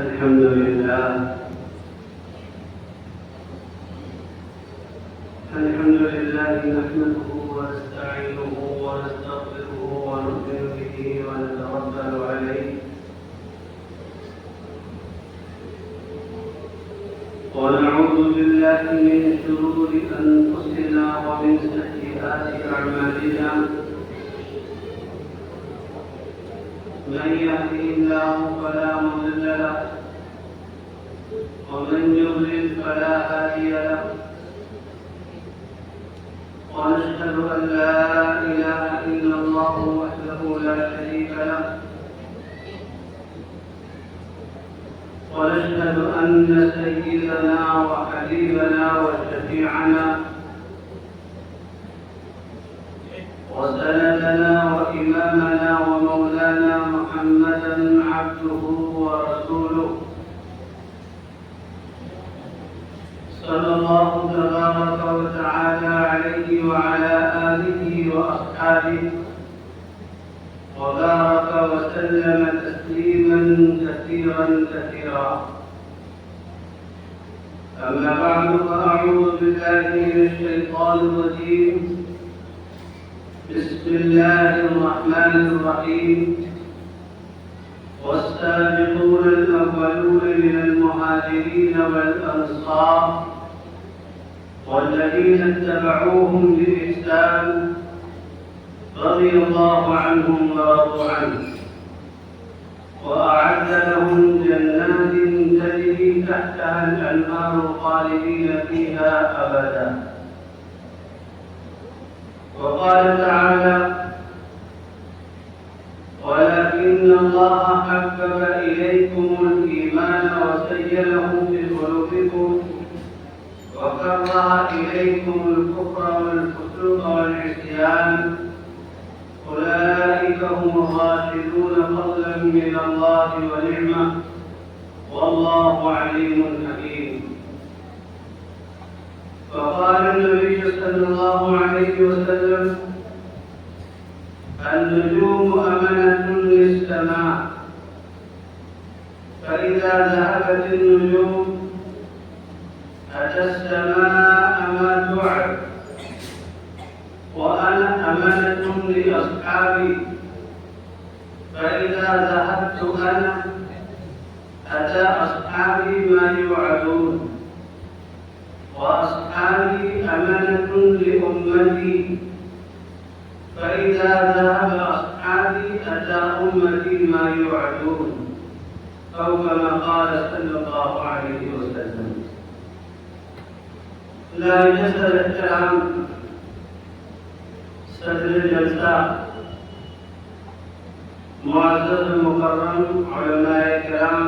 الحمد لله نحمده ونستعينه ونستغفره ونؤمن به ونتوكل عليه ونعوذ بالله من شرور أنفسنا ومن سيئات أعمالنا من يهده الله فلا مضل له ومن يضلل فلا هادي له ونشهد أن لا إله إلا الله وحده لا شريك له ونشهد أن سيدنا وحبيبنا وشفيعنا وسندنا وإمامنا ومولانا محمدا عبده ورسوله صلى الله تبارك وتعالى عليه وعلى آله وأصحابه وبارك وسلم تسليما كثيرا أما بعد فأعوذ بالله من الشيطان الرجيم بسم الله الرحمن الرحيم والسابقون الأولون من المهاجرين والأنصار والذين اتبعوهم بإحسان رضي الله عنهم ورضوا عنه وأعد لهم جنات تجري تحتها الأنهار خالدين فيها أبدا وقال تعالى ولكن الله حبب إليكم الإيمان وزينه في قلوبكم وكره إليكم الكفر والفسوق والعصيان أولئك هم الراشدون فضلا من الله ونعمة والله عليم حكيم وقال النبي صلى الله عليه وسلم النجوم أمنة للسماء فإذا ذهبت النجوم أتى السماء ما توعد وأنا أمنة لأصحابي فإذا ذهبت أنا أتى أصحابي ما يوعدون وأصحابي أمنة لأمتي فإذا ذهب أصحابي أتى أمتي ما يوعدون أو كما قال صلى الله عليه وسلم. لا يجسد الاحترام صدر الجلسة معزز المكرم علماء کرام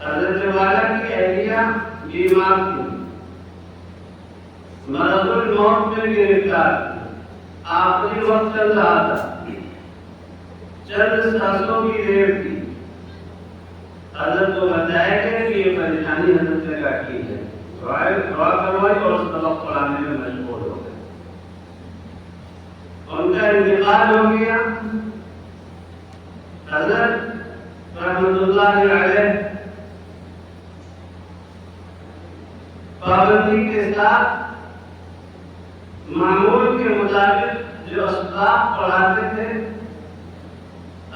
حضرت والا کی اہلیہ بیمار تھی، مرض الموت میں گرفتار تھی، آخری وقت چل رہا تھا، چند سانسوں کی دیر تھی۔ حضرت کو بتایا گیا کہ یہ پریشانی حضرت نے کا کی ہے، دعا کروائی اور سبق پڑھانے میں مشغول ہو گئے۔ ان کا انتقال ہو گیا۔ حضرت رحمت اللہ علیہ پابندی کے ساتھ معمول کے مطابق جو اسباق پڑھاتے تھے،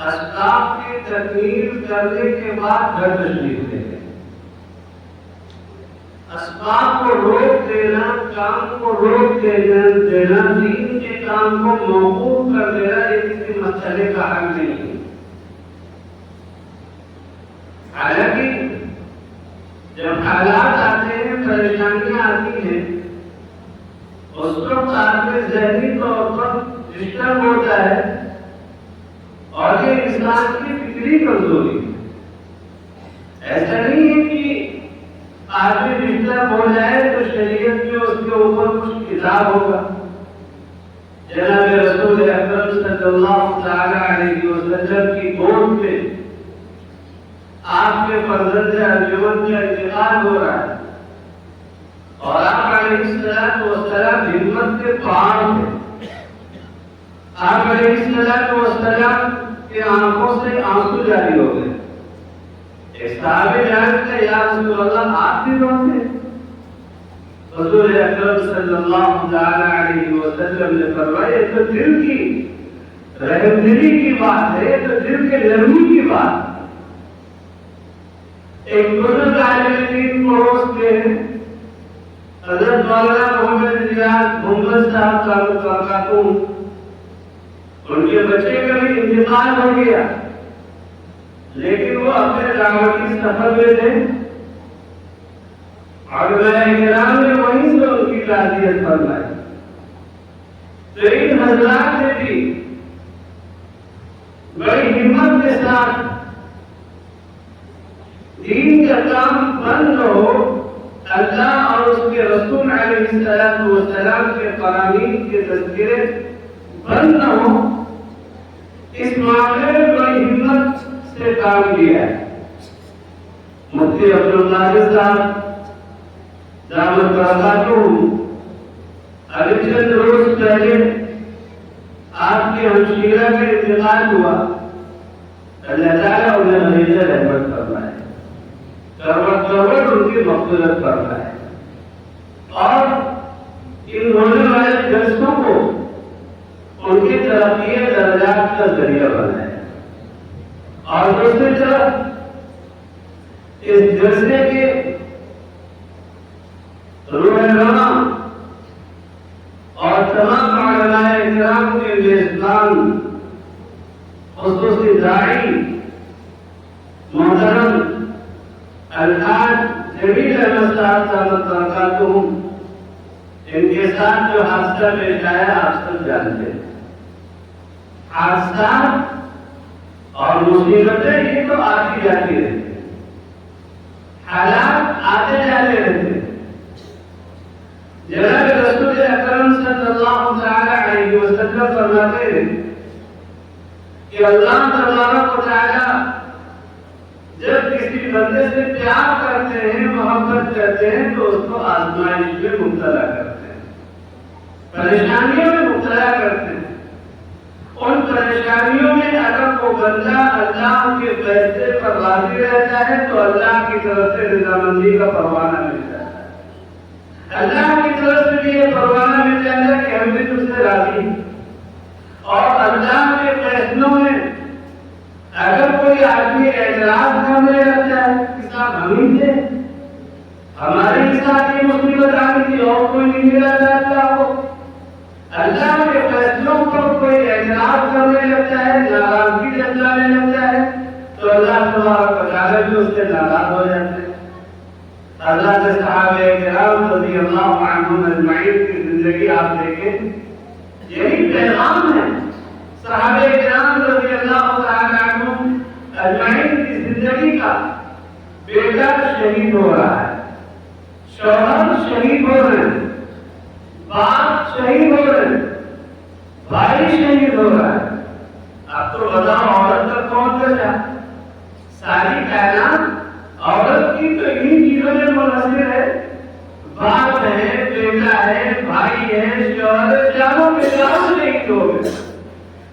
اسباق کی تکمیل کرنے کے بعد گھر تشریف لے گئے۔ اسباق کو روک دینا، کام کو روک دینا، دین کے کام کو موقوف کر دینا، یہ کسی مسئلے کا حل نہیں ہے۔ حالانکہ جب حالات آتے ہیں، پریشانیاں آتی ہیں، اس وقت آدمی ذہنی طور پر ڈسٹرب ہوتا ہے، اور یہ انسان کی فکری کمزوری ہے۔ ایسا نہیں ہے کہ آدمی ڈسٹرب ہو جائے تو شریعت میں اس کے اوپر کچھ کتاب ہوگا۔ جناب رسول اکرم صلی اللہ تعالی علیہ وسلم کی گود پہ آپ کے فرزند ارجمند کا انتقال ہو رہا ہے، اور آپ علیہ السلام ہمت کے پہاڑ تھے۔ آپ علیہ السلام کے آنکھوں سے آنسو جاری ہو گئے۔ ایک صحابی جانتے یا رسول اللہ آپ بھی روتے؟ حضور اکرم صلی اللہ تعالی علیہ وسلم نے فرمایا یہ تو دل کی رحمدلی کی بات ہے، یہ تو دل کے نرمی کی بات ہے۔ ایک بزرگ عالم دین پڑوس کے حضرت مولانا محمد ریاض محمد صاحب کا ان کے بچے کا بھی انتقال ہو گیا، لیکن وہ اپنے دعوتی سفر میں تھے، علماء کرام نے وہیں سے ان کی تعزیت فرمائی۔ تو ان حضرات نے بھی بڑی ہمت کے ساتھ دین کا کام بند ہو، اللہ اور اس کے رسول علیہ السلام کے قوانین کے تذکرے بند نہ ہو، اس معاملے میں بڑی ہمت سے کام کیا ہے۔ مفتی عبدالقادر صاحب دامت برکاتہم ابھی چند روز پہلے آپ کے ہمشیرہ کا انتقال ہوا، اللہ تعالیٰ انہیں ہمیشہ رحمت فرمائے، کروٹ ان کی مغفرت فرمائے، اور ان ہونے والے جلسوں کو ان کی ترقی درجات کا ذریعہ بنائے۔ اور دوسری طرف اس جلسے کے رہنما اور تمام علماء کرام کے میزبان خصوصی داعی محترم الحاج جمیل احمد صاحب دامت برکاتہم، ان کے ساتھ جو حادثہ پیش آیا آپ سب جانتے ہیں۔ حادثات اور مصیبتیں یہ تو آتی جاتی رہتی، حالات آتے جاتے رہتے۔ جناب رسول اکرم صلی اللہ تعالی علیہ وسلم فرماتے ہیں کہ اللہ تبارک و تعالی جب کسی بندے سے پیار کرتے ہیں، محبت کرتے ہیں، تو اس کو آزمائش میں مبتلا کرتے ہیں، پریشانیوں میں مبتلا کرتے ہیں۔ ان پریشانیوں میں اگر وہ بندہ اللہ کے فیصلے پر راضی رہتا ہے تو اللہ کی طرف سے رضامندی کا پروانہ ملتا ہے۔ اللہ کی طرف سے بھی یہ پروانہ مل جاتا ہے کہ ہم بھی تم سے راضی ہیں، اور اللہ کے فیصلوں میں اگر کوئی آدمی اعتراض کرنے لگتا ہے کہ صاحب ہم ہی تھے، ہمارے ساتھ یہ مصیبت آئی تھی اور کوئی نہیں ملا جاتا ہو، اللہ کے فیصلوں پر کوئی اعتراض کرنے لگتا ہے، ناراضگی جتانے لگتا ہے، تو اللہ تبارک و تعالیٰ بھی اس سے ناراض ہو جاتے ہیں۔ حضرات صحابہ کرام رضی اللہ عنہم اجمعین کی زندگی آپ دیکھیں، یہی پیغام ہے۔ صحابہ کرام رضی اللہ تعالی عنہم اجمعین کی زندگی کا بیٹا شہید ہو رہا ہے، شوہر شہید ہو رہے ہیں، باپ شہید ہو رہے ہیں، بھائی شہید ہو رہا ہے. اب تو بتاؤ عورت کا کون بچا؟ ساری کائنات عورت کی تو انہیں چیزوں میں منحصر ہے. باپ ہے، بیٹا ہے، بھائی ہے، شوہر ہے، چاروں کے چاروں شہید ہو گئے.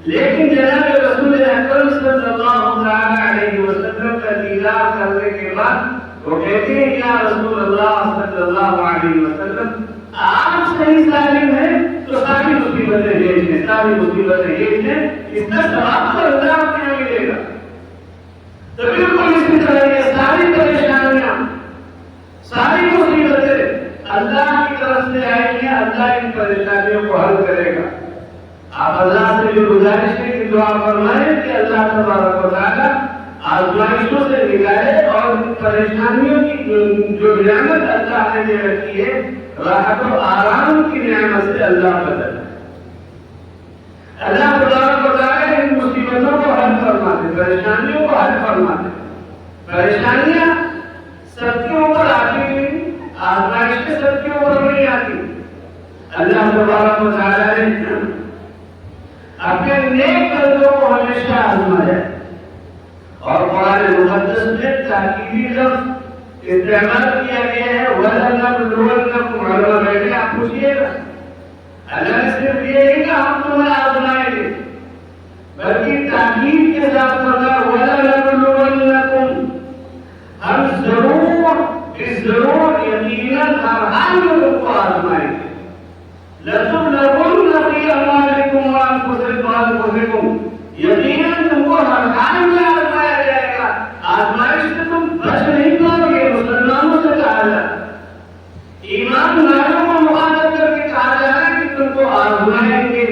لیکن جناب رسول اکرم صلی اللہ علیہ وسلم کا دیدار کرنے کے بعد وہ کہتے ہیں یا رسول اللہ صلی اللہ علیہ وسلم آپ صحیح سالم ہیں تو ساری مصیبتیں یہ ہیں، ساری مصیبتیں یہ ہیں، اس کا ثواب تو اللہ آپ کے یہاں ملے گا. تو بالکل اسی طرح یہ ساری پریشانیاں، ساری مصیبتیں اللہ کی طرف سے آئیں گی، اللہ ان پریشانیوں کو حل کرے گا. آپ اللہ سے بھی گزارش ہے کہ دعا فرمائیں کہ اللہ تبارک و تعالیٰ آزمائشوں سے نکالے اور ان پریشانیوں کی جو نعمت اللہ نے دے رکھی ہے راحت و آرام کی نعمت سے اللہ بدل. اللہ تبارک و تعالیٰ ان مصیبتوں کو حل فرماتے، پریشانیوں کو حل فرماتے. پریشانیاں سب کے اوپر آتی نہیں، آزمائشیں سب کے اوپر نہیں آتی. اللہ تبارک و تعالیٰ نے اپنے نیک بندوں کو ہمیشہ آزمایا اور قرآن مقدس میں تاکیدی لفظ استعمال کیا گیا ہے وَلَنَبْلُوَنَّكُمْ. علماء بیٹھے آپ پوچھئے گا، اللہ نے صرف یہ نہیں کہ ہم تمہیں آزمائیں گے، بلکہ تاکید کے ساتھ فرمایا وَلَنَبْلُوَنَّكُمْ، ہم ضرور یقیناً ہر حال میں تم کو آزمائیں گے. لَتُبْلَوُنَّ فِي أَمْوَالِكُمْ وَأَنفُسِكُمْ، یقیناً تم کو ہر حال میں آزمایا جائے گا. آزمائش سے تم بچ نہیں پاؤ گے. مسلمانوں سے کہا جا رہا ہے، ایمان والوں کو مخاطب کر کے کہا جا رہا ہے کہ تم کو آزمائیں گے،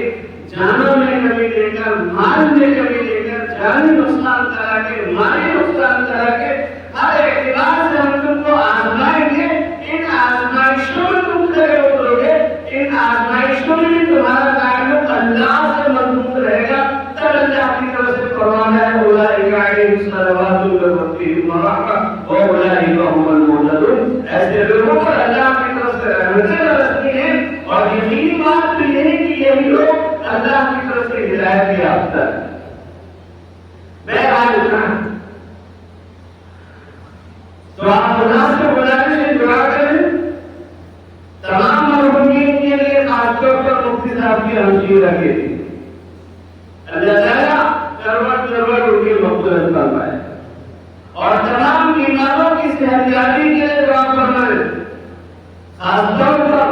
جانوں میں کمی دے کر، مال میں کمی دے کر، جانی نقصان کرا کے، مالی نقصان کرا کے، ہر اعتبار سے ہم تم کو آزمائیں گے. ان آزمائشوں میں تم کھڑے اترو گے، ان آزمائشوں میں بھی تمہارا تعلق اللہ سے مضبوط رہے گا. تب اللہ کی طرف سے فرمان ہے اولئک علیہم صلوات من ربہم ورحمۃ واولئک هم المهتدون. ایسے لوگوں پر اللہ کی طرف سے رحمتیں برستی ہیں اور یقینی بات تو یہ ہے کہ یہی لوگ اللہ کی طرف سے ہدایت یافتہ ہیں. بہرحال تو آپ اللہ سے گزارش ہے دعا کریں. تمام مرحومین کے لیے خاص طور پر مفتی صاحب کی ہمشیر رکھے تھی. اللہ تعالیٰ کروٹ کروٹ ان کی مغفرت فرمائے اور تمام بیماروں کی صحت یابی کے لیے دعا فرمائے. خاص طور پر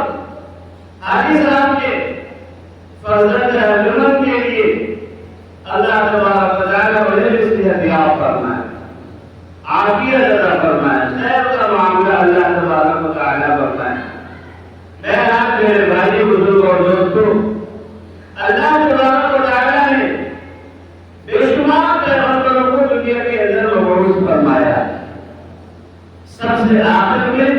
حاجی صاحب کے فرزند ارجمن کے لیے اللہ تبارک و تعالیٰ انہیں بھی صحت یاب فرمائے، عافیت عطا فرمائے، خیر کا معاملہ اللہ تبارک و تعالیٰ فرمائے. بہرحال میرے بھائی بزرگ اور دوستوں، اللہ تبارک و تعالیٰ نے بے شمار پیغمبروں کو دنیا کے اندر مبعوث فرمایا. سب سے آخر میں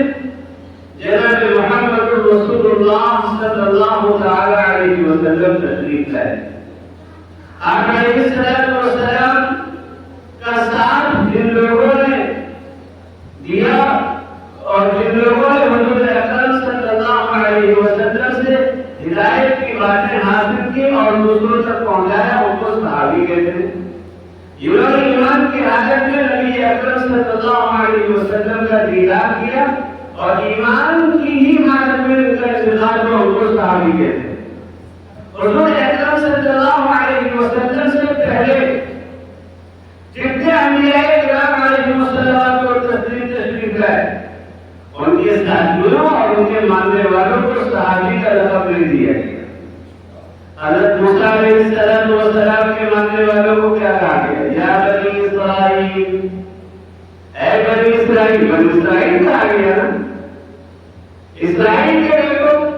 جناب محمد رسول اللہ صلی اللہ تعالی علیہ وسلم تشریف لائے. آپ علیہ السلام کا ساتھ جن لوگوں نے دیا اور جن لوگوں نے حضور اکرم صلی اللہ علیہ وسلم سے ہدایت کی باتیں حاصل کی اور دوسروں تک پہنچایا ان کو صحابی کہتے ہیں. انہوں نے ایمان کی حالت میں نبی اکرم صلی اللہ علیہ وسلم کا دیدار کیا اور ایمان کی ہی حالت میں ان کا انتظار ہوا، ان کو صحابی کہتے ہیں. حضور اکرم صلی اللہ علیہ وسلم سے پہلے جتنے انبیاء کرام علیہم السلام کو تشریف لائے ان کے ساتھیوں اور ان کے ماننے والوں کو صحابی کا لقب نہیں دیا گیا. حضرت موسیٰ علیہ السلام کے ماننے والوں کو کیا کہا گیا؟ یا بنی اسرائیل، اے بنی اسرائیل. بنی اسرائیل کہا گیا نا، اسرائیل کے لوگوں،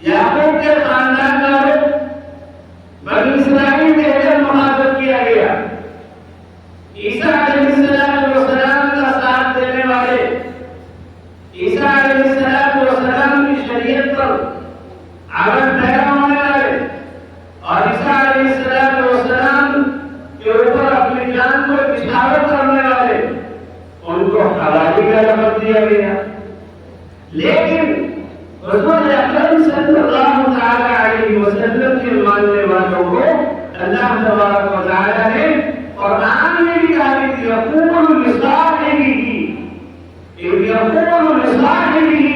یعقوب کے خاندان والوں، بنی اسرائیل کے کہہ مخاطب کیا گیا. عیسیٰ علیہ السلام کا ساتھ دینے والے، عیسیٰ علیہ السلام کی شریعت پر عمل پیرا ہونے والے اور عیسیٰ علیہ السلام کے اوپر اپنی جان کو نچھاور کرنے والے، ان کو حوالی کا لقب دیا گیا. لیکن رسول اکرم صلی اللہ تعالی علیہ وسلم کے ماننے والوں کو اللہ تبارک و تعالی نے قرآن میں بھی کہا کہ یقول لصاحبہ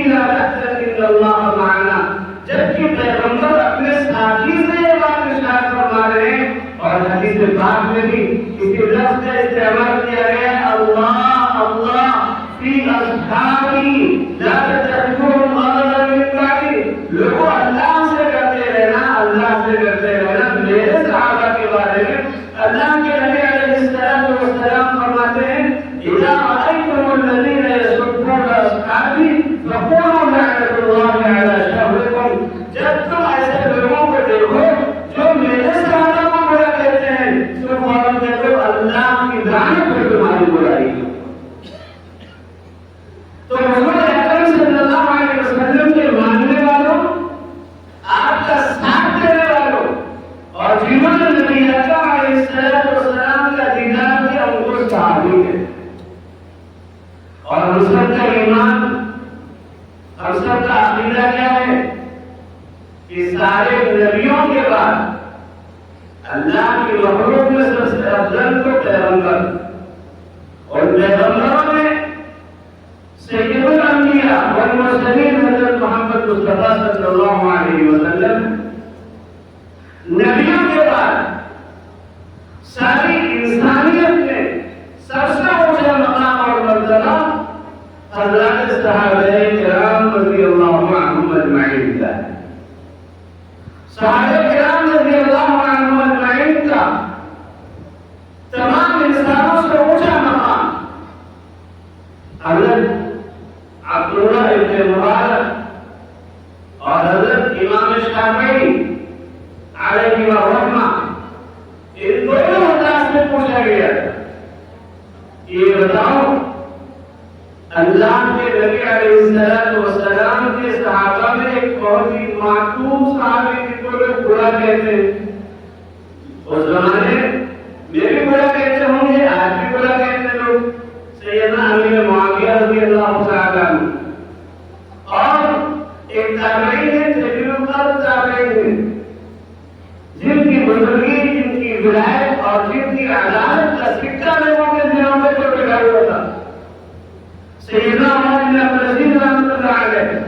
لا تحزن ان اللہ معنا. جبکہ پیغمبر اپنے ساتھی سے یہ بات ارشاد فرما رہے ہیں اور حدیث پاک میں بھی کسی لفظ کا استعمال کیا گیا اللہ اللہ فی اصحابی لا تترکون غضبا من بعدی. لوگوں اللہ سے کرتے رہنا اللہ سے کرتے رہنا. میرے صحابہ کے بارے میں اللہ کے نبی علیہ السلام فرماتے ہیں اذا رأيتم الذين يسبون اصحابی فقولوا لعنة الله على شركم. جب تم ایسے لوگوں کو دیکھو جو میرے صحابہ کو برا کہتے ہیں تو فوراً کہو اللہ کی لعنت ہو تمہاری برائی. تو رسول اکرم صلی اللہ علیہ وسلم کے ماننے والوں آپ کا ساتھ دینے والوں اور جنہوں نے نبی اکرم علیہ السلام کا دیدار کیا ان کو صحابی ہے. اور ہم سب کا ایمان ہم سب کا عقیدہ کیا ہے کہ سارے نبیوں کے بعد اللہ کی مخلوق میں سب سے افضل کو پیغمبر اور پیغمبروں میں سید الانبیاء والمرسلین حضرت محمد مصطفیٰ صلی اللہ علیہ وسلم. نبیوں کے بعد ساری انسانیت میں سب سے اونچا مقام اور مرتبہ حضرات صحابہ کرام رضی اللہ عنہم اجمعین کا ہے. صحابہ کرام رضی اللہ عنہم اجمعین کا تمام انسانوں سے اونچا مقام حضرت عبداللہ ابن مبارک اور حضرت امام شافعی علیہ الرحمہ ان دونوں حضرات سے پوچھا گیا یہ بتاؤ اللہ کے نبی علیہ السلام کے صحابہ میں ایک بہت ہی معصوم صحابی جن کو لوگ برا کہتے ہیں. اس زمانے میں بھی برا کہتے ہوں گے آج بھی برا کہتے ہیں لوگ سیدنا امیر معاویہ رضی اللہ تعالیٰ عنہ. اور ایک تابعی ہے جلیل القدر تابعی ہے جن کی بزرگی جن کی ولایت اور جن کی عدالت کا سکہ لوگوں کے دلوں میں جو بگڑ ہوا تھا سیدنا عمر بن عبدالعزیز رحمۃ اللہ علیہ.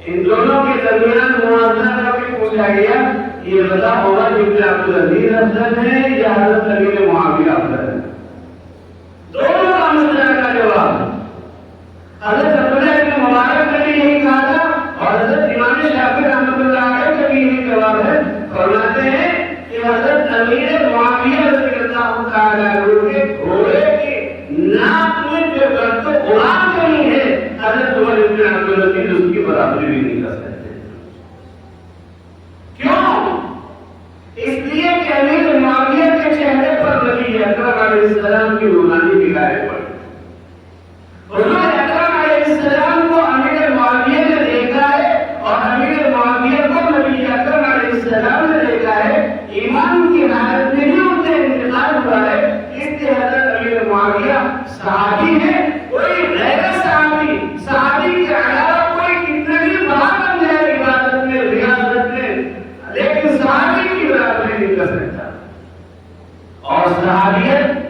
ان دونوں کے درمیان موازنہ کر کے پوچھا گیا یہ بتا عمر بن عبدالعزیز افضل ہے یا حضرت علی معاویہ افضل ہے. دونوں کا مسئلہ کا جواب حضرت عبداللہ بن مبارک نے بھی یہی کہا تھا اور حضرت امام شافعی رحمۃ اللہ علیہ کا بھی یہی جواب ہے. فرماتے ہیں کہ حضرت امیر معاویہ رضی اللہ تعالیٰ عنہ کے گھوڑے کی ناک میں جو گرد غلام نہیں ہے حضرت عمر بن عبدالعزیز اس کی برابری بھی نہیں کر سکتے. کیوں؟ اس لیے کہ امیر معاویہ کے چہرے پر نبی اکرم علیہ السلام کی نورانی نگاہیں پڑی. حضور اکرم علیہ السلام کو امیر معاویہ نے دیکھا ہے اور امیر معاویہ کو نبی اکرم علیہ السلام نے دیکھا ہے. ایمان کی حالت میں بھی ان سے انتقال ہوا ہے. اس لیے حضرت امیر معاویہ صحابی ہے. کوئی غیر صحابی کے علاوہ کوئی کتنا بھی بڑا بن جائے عبادت میں ریاضت میں لیکن صحابی کی برابری نہیں کر سکتا. اور صحابیت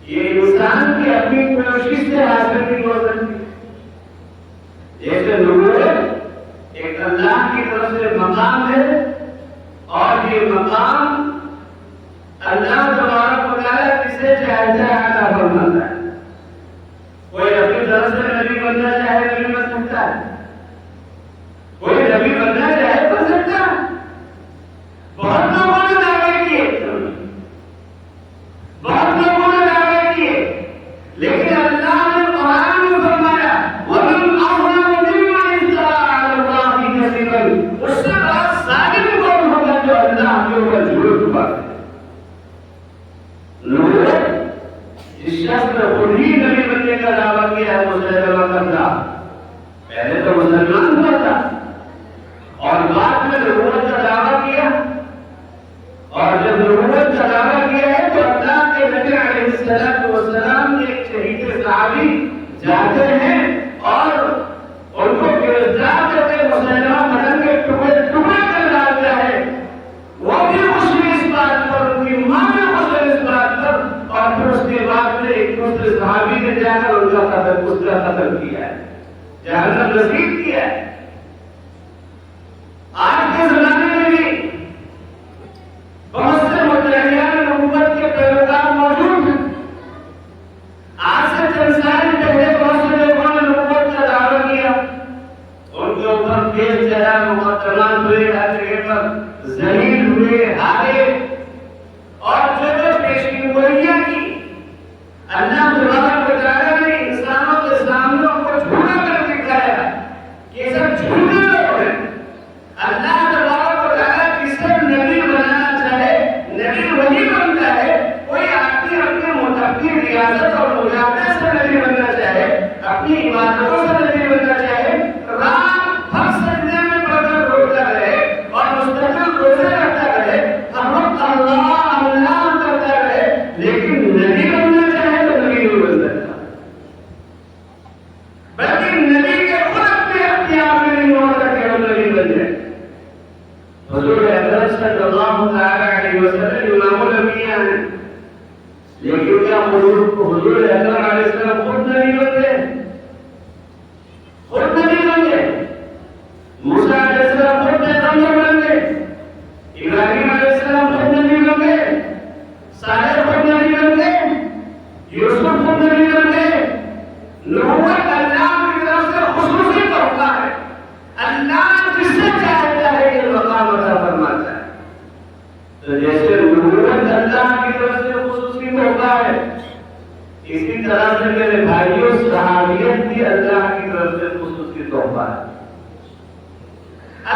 یہ انسان کی اپنی کوشش سے حاصل نہیں ہو سکتی. جیسے نبوت ایک اللہ کی طرف سے مقام ہے اور یہ مقام اللہ تبارک و تعالیٰ کسے چاہتا ہے عطا فرماتا ہے. کوئی اپنی طرف سے نبی بننا چاہے نبی بن سکتا ہے. کوئی نبی بننا چاہے بن سکتا ہے. بہت لوگوں نے دعوے کیے لیکن اللہ نے قرآن میں فرمایا وَمَنْ أَظْلَمُ مِمَّنِ افْتَرَىٰ عَلَى اللَّهِ كَذِبًا. اس سے بڑا ظالم کون ہوگا جو اللہ کے اوپر جھوٹ باندھے. جس شخص نے خود ہی نبی بننے کا دعویٰ کیا ہے مسلمہ کرتا پہلے تو مسلمان ہوا تھا اور بعد میں نبوت کا دعویٰ کیا اور جب نبوت کا دعویٰ کیا ہے تو اللہ کے نبی علیہ السلام نے ایک شہید جاتے ہیں اور ان کو گرفتار کر کے مسلمہ بدن کے ٹکڑے ٹکڑے کر ڈالتا ہے. وہ بھی خوش ہوئی اس بات پر, ان کی ماں بھی خوش ہوئی اس بات پر, اور پھر اس کے بعد میں ایک دوسرے صحابی نے جا کر ان کا قتل کیا ہے, جہنم نصیب کیا ہے. آج کے زمانے میں بھی بہت سے متحدین نبوت کے پیروکار موجود ہیں. آج سے چند سال پہلے بہت سے لوگوں نے نبوت کا دعویٰ کیا, ان کے اوپر کیس چلا, مقدمات ہوئے, ہر جگہ پر ذلیل ہوئے, ہارے, اور جو پیشگی گوئیاں کی. اللہ تبارک و تعالیٰ نے انسانوں کے سامنے ان کو جھوٹا کر دکھایا کہ یہ سب جھوٹے لوگ ہیں. اللہ تبارک و تعالیٰ کسے نبی بنانا چاہے نبی وہی بنتا ہے. کوئی آدمی اپنی ریاست اور مجاہدے سے نبی بننا چاہے, اپنی عبادتوں سے نبی بننا چاہے, رات بھر سجدے میں پڑ کر روتا رہے اور مستقل روزے رکھتا رہے, ہر وقت اللہ اللہ کرتا رہے, لیکن نبی بننا چاہے تو نبی نہیں بن سکتا. بلکہ نبی کے خود اپنے اختیار میں نہیں ہوتا کہ ہم نبی بن جائیں. حضور اکرم صلی اللہ تعالی علیہ وسلم امام الانبیاء ہیں, لیکن کیا حضور اکرم علیہ السلام خود نبی بن گئے؟ خود نبی بن گئے. موسیٰ علیہ السلام خود پیغمبر بن گئے, ابراہیم علیہ السلام خود نبی بن گئے, صالح خود نبی بن گئے, یوسف خود نبی بن گئے. نبوت اللہ کی طرف سے خصوصی تحفہ ہے. اللہ جسے چاہتا ہے یہ مقام عطا فرماتا ہے. تو جیسے نبوت اللہ کی طرف سے خصوصی تحفہ ہے, اسی طرح سے میرے بھائیوں صحابیت بھی اللہ کی طرف سے خصوصی تحفہ ہے.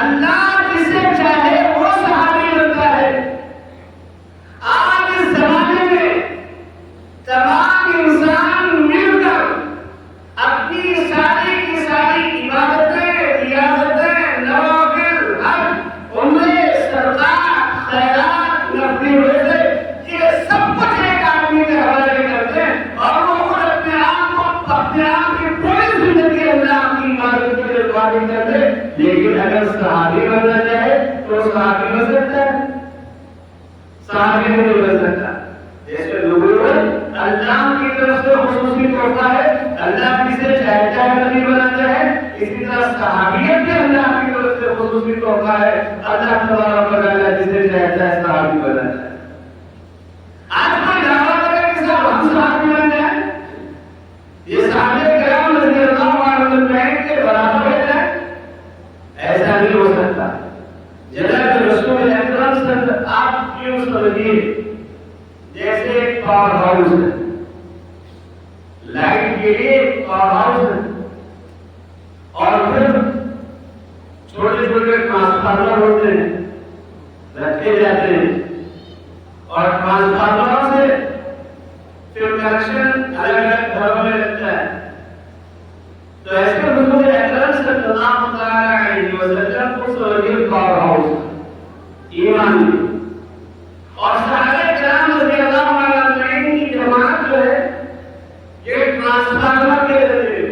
اللہ جسے چاہے وہ صحابی بنتا ہے. آج اس زمانے میں تمام انسان مل کر اپنی ساری کی ساری عبادتیں, ریاضتیں, نوافل, حج, عمرے, صدقات, خیرات, نفلی روزے, یہ سب کچھ ایک آدمی کے حوالے کرتے ہیں, اور وہ خود اپنے آپ کی پوری زندگی اللہ کی عبادت کے لیے قابل کرتے. لیکن اگر صحابی بننا چاہے تو صحابی بن سکتا ہے, صحابی نہیں بن سکتا. جیسے نبوت اللہ کی طرف سے خصوصی تحفہ ہے, اللہ کسے چاہتا ہے نبی بناتا ہے, اسی طرح صحابیت بھی اللہ کی طرف سے خصوصی تحفہ ہے. اللہ تبارک و تعالیٰ جسے چاہتا ہے صحابی بناتا ہے. آج کوئی دعویٰ کرے کہ صاحب ہم صحابی بن جائیں, یہ صحابہ کرام رضی اللہ عنہم کے برابر ہو جائیں, ایسا نہیں ہو سکتا. جناب رسول اکرم صلی اللہ علیہ وسلم آپ کیوں سمجھیے جیسے ایک پاور ہاؤس ہے, لائٹ کے لیے ایک پاور ہاؤس ہے, اور پھر چھوٹے چھوٹے ٹرانسفارمر ہوتے ہیں, رکھے جاتے ہیں, اور ٹرانسفارمروں سے پھر کنیکشن الگ الگ گھروں میں لگتا ہے. تو ایسے حضور اکرم صلی اللہ تعالی علیہ وسلم کو سمجھیے پاور ہاؤس ایمان میں. اور صحابہ کرام رضی اللہ عنہم کی جماعت جو ہے یہ ٹرانسفارمر کے ذریعے,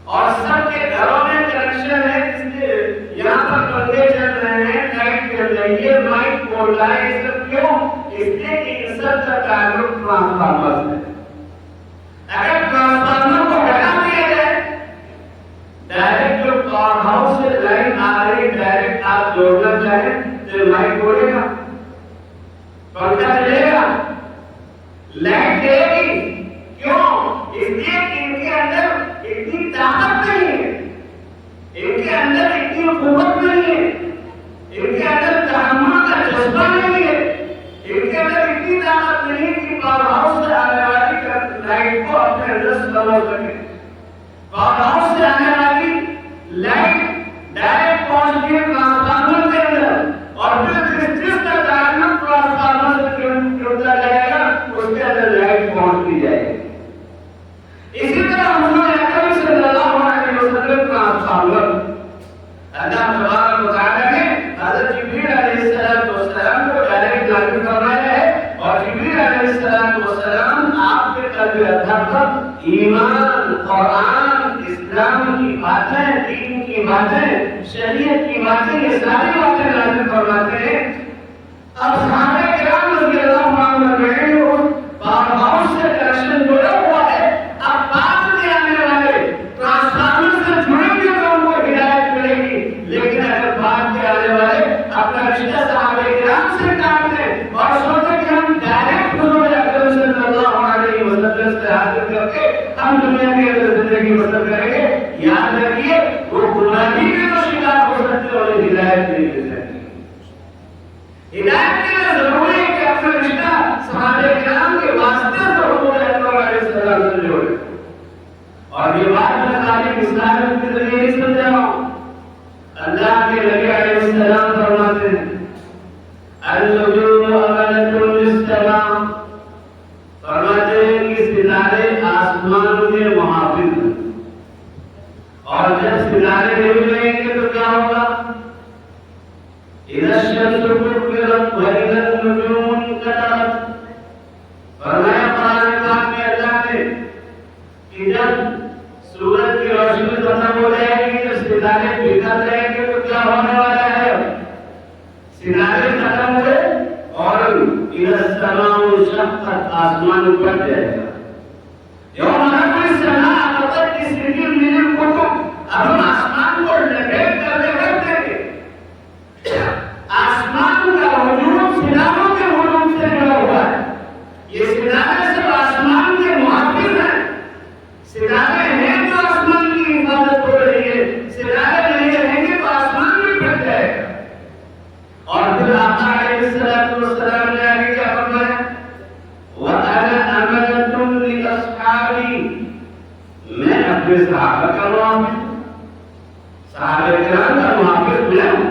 اور سب کے گھروں میں کنیکشن ہے, جس سے یہاں پر پنکھے چل رہے ہیں, لائٹ چل رہی ہے, مائک بول رہا ہے. یہ سب کیوں؟ اس لیے کہ ان سب کا تعلق ٹرانسفارمر سے. اگر ٹرانسفارمر کو ہٹا دیا جائے, ڈائریکٹ جو پاور ہاؤس سے لائن آ رہی ڈائریکٹ آپ جوڑنا چاہیں تو مائک بولے گا, پنکھا چلے گا, لائٹ چلے گی. کیوں؟ اس لیے کہ ان کے اندر اتنی طاقت نہیں ہے, ان کے اندر اتنی قوت نہیں ہے, ان کے اندر تحمل کا جذبہ نہیں ہے, ان کے اندر اتنی طاقت نہیں ہے کہ پاور ہاؤس سے آنے والی لائٹ کو اپنے اندر سنبھال سکے. پاور ہاؤس سے آنے والی لائٹ ڈائریکٹ پہنچتی ہے ٹرانسفارمر کے اندر, اور پھر جس کا تعلق ٹرانسفارمر سے جڑتا جائے گا اس کے اندر لائٹ پہنچتی جائے گی. اسی طرح حضور اکرم صلی اللہ علیہ وسلم ٹرانسفارمر اللہ تبارک و تعالیٰ نے حضرت جبریل علیہ السلام کو ڈائریکٹ نازل فرمایا ہے, اور جبریل علیہ السلام آپ کے قلب اطہر پر ایمان، قرآن، اسلام کی باتیں، دین کی باتیں، شریعت کی باتیں، یہ ساری باتیں نازل فرماتے ہیں۔ اب صحابہ کرام رضی اللہ عنہم اجمعین باغاؤں سے کنیکشن جڑا ہوا ہے۔ اب بعد میں آنے والے ٹرانسفارمر سے جڑیں گے تو ان کو ہدایت ملے گی، لیکن اگر بعد میں آنے والے اپنا رشتہ صحابہ کرام سے کاٹ دیں اور سوچیں کہ ہم ڈائریکٹ حضور اکرم صلی اللہ علیہ وسلم سے حاصل کر کے ہم دنیا کے اندر زندگی بسر کریں گے، یاد رکھیے وہ گمراہی کے تو شکار ہو سکتے اور ہدایت نہیں مل سکتی۔ ہدایت کے لیے ضروری ہے کہ اپنا رشتہ صحابہ کرام کے واسطے سے حضور اکرم علیہ السلام سے جوڑے۔ اور یہ بات میں خالی مثال کے ذریعے نہیں سمجھا ہوں، اللہ کے نبی علیہ السلام فرماتے ہیں النجوم امانۃ للسماء، فرماتے ہیں کہ ستارے آسمان کے محافظ ہیں، اور جب ستارے نہیں رہیں گے تو کیا ہوگا؟ اذا الشمس كورت واذا النجوم انكدرت، فرمایا قرآن پاک میں اللہ نے کہ جب سورج کی روشنی ختم ہو جائے گی، جب ستارے بکھر جائیں گے تو کیا ہونے والا ہے؟ ستارے ختم ہوئے اور اذا السماء انشقت، آسمان اپلٹ جائے گا۔ یوم نطوی السماء کطی السجل من الکتب، اب ہم آسمان کو لپیٹ کر رکھ دیں گے۔ آسمان کا وجود ستاروں کے وجود سے جڑا ہوا ہے، یہ ستارے سب آسمان کے محافظ ہیں۔ ستارے ہیں تو آسمان کی حفاظت ہو رہی ہے، ستارے نہیں رہیں گے تو آسمان بھی پھٹ جائے گا۔ اور پھر آقا علیہ السلام نے آگے کیا فرمایا؟ وَأَنَا أَمَنَةٌ لِأَصْحَابِي، میں اپنے صحابہ کا محافظ، صحابہ کرام کا محافظ میں ہوں۔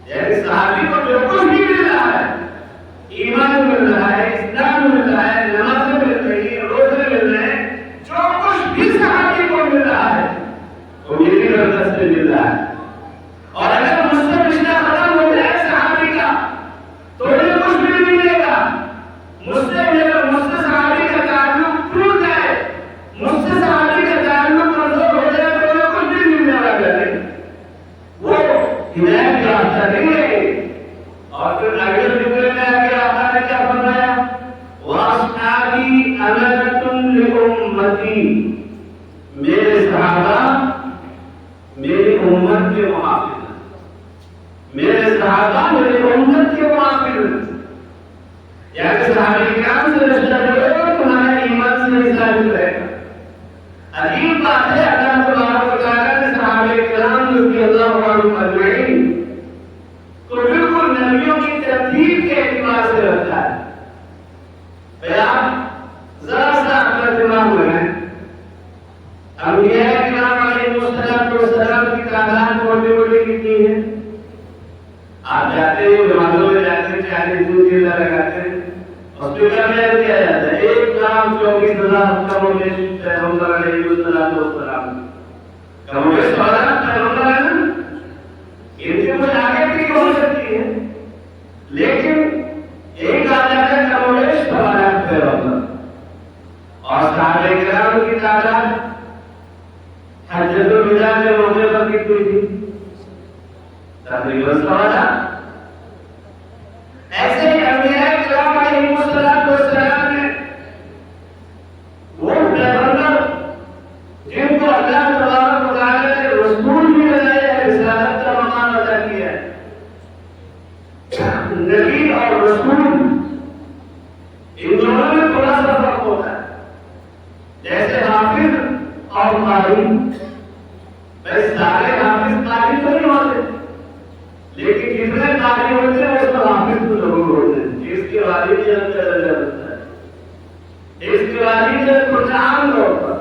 یعنی صحابی کو جو کچھ بھی مل رہا ہے، ایمان مل رہا ہے، اسلام مل رہا ہے، نمازیں مل رہی ہیں، روزے مل رہے ہیں، جو کچھ بھی صحابی کو مل رہا ہے وہ میری برکت سے مل رہا ہے۔ اور اگر مجھ سے رشتہ ختم ہو جائے صحابی کا تو مجھے کچھ بھی نہیں ملے گا، مجھ سے صحابی کا تعلق ٹوٹ جائے، مجھ سے صحابی کا تعلق کمزور ہو جائے تو مجھے کچھ بھی ملنے والا نہیں، وہ ہدایت کا راستہ نہیں ہے۔ اور پھر اگلے جملے میں آگے آقا نے کیا فرمایا؟ وَأَصْحَابِي أَمَنَةٌ لِأُمَّتِي، میرے صحابہ میری امت کے محافظ ہیں، میرے صحابہ میری امت کے محافظ ہیں۔ یعنی صحابہ کرام سے رشتہ جوڑے گا تمہارا ایمان سے ہی ثابت رہے گا۔ عجیب بات ہے، اللہ تبارک و تعالیٰ نے صحابہ کرام رضی اللہ عنہم اجمعین کو بالکل نبیوں کی ترتیب کے اعتبار سے رکھا ہے۔ آپ ذرا سا اپنا دماغ لگائیں، انبیاء کرام علیہ السلام کی تعداد موٹی موٹی کتنی ہے؟ آپ جاتے ہیں جماعتوں میں جاتے ہیں، 40 دن لگاتے ہیں، ہاسپٹل میں کیا جاتا ہے 1,24,000 کم و بیش پیغمبر علیہ السلام کم و بیش پیغمبر ہے نا، ان سے کچھ آگے بھی ہو سکتی ہے، لیکن ایک آدھا ہے کم و بیش پیغمبر۔ اور صحابہ کرام کی تعداد حجۃ الوداع کے موقع پر کتنی تھی؟ تقریباً 1,000۔ ایسے ہی انبیاء کرام علیہ السلام نے وہ پیغمبر جن کو اللہ تبارک و تعالیٰ نے رسول بھی بنایا ہے، رسالت کا مقام ادا کیا ہے۔ نبی اور رسول ان دونوں میں تھوڑا سا فرق ہوتا ہے، جیسے حافظ اور قاری۔ بھائی سارے حافظ قاری تو نہیں ہوتے، لیکن جتنے قاری ہوتے ہیں اس کو حافظ تو ضرور ہوتے ہیں۔ اس کے والد جنگ کا درجہ بنتا ہے، اس کے والد جنگ کچھ عام طور پر۔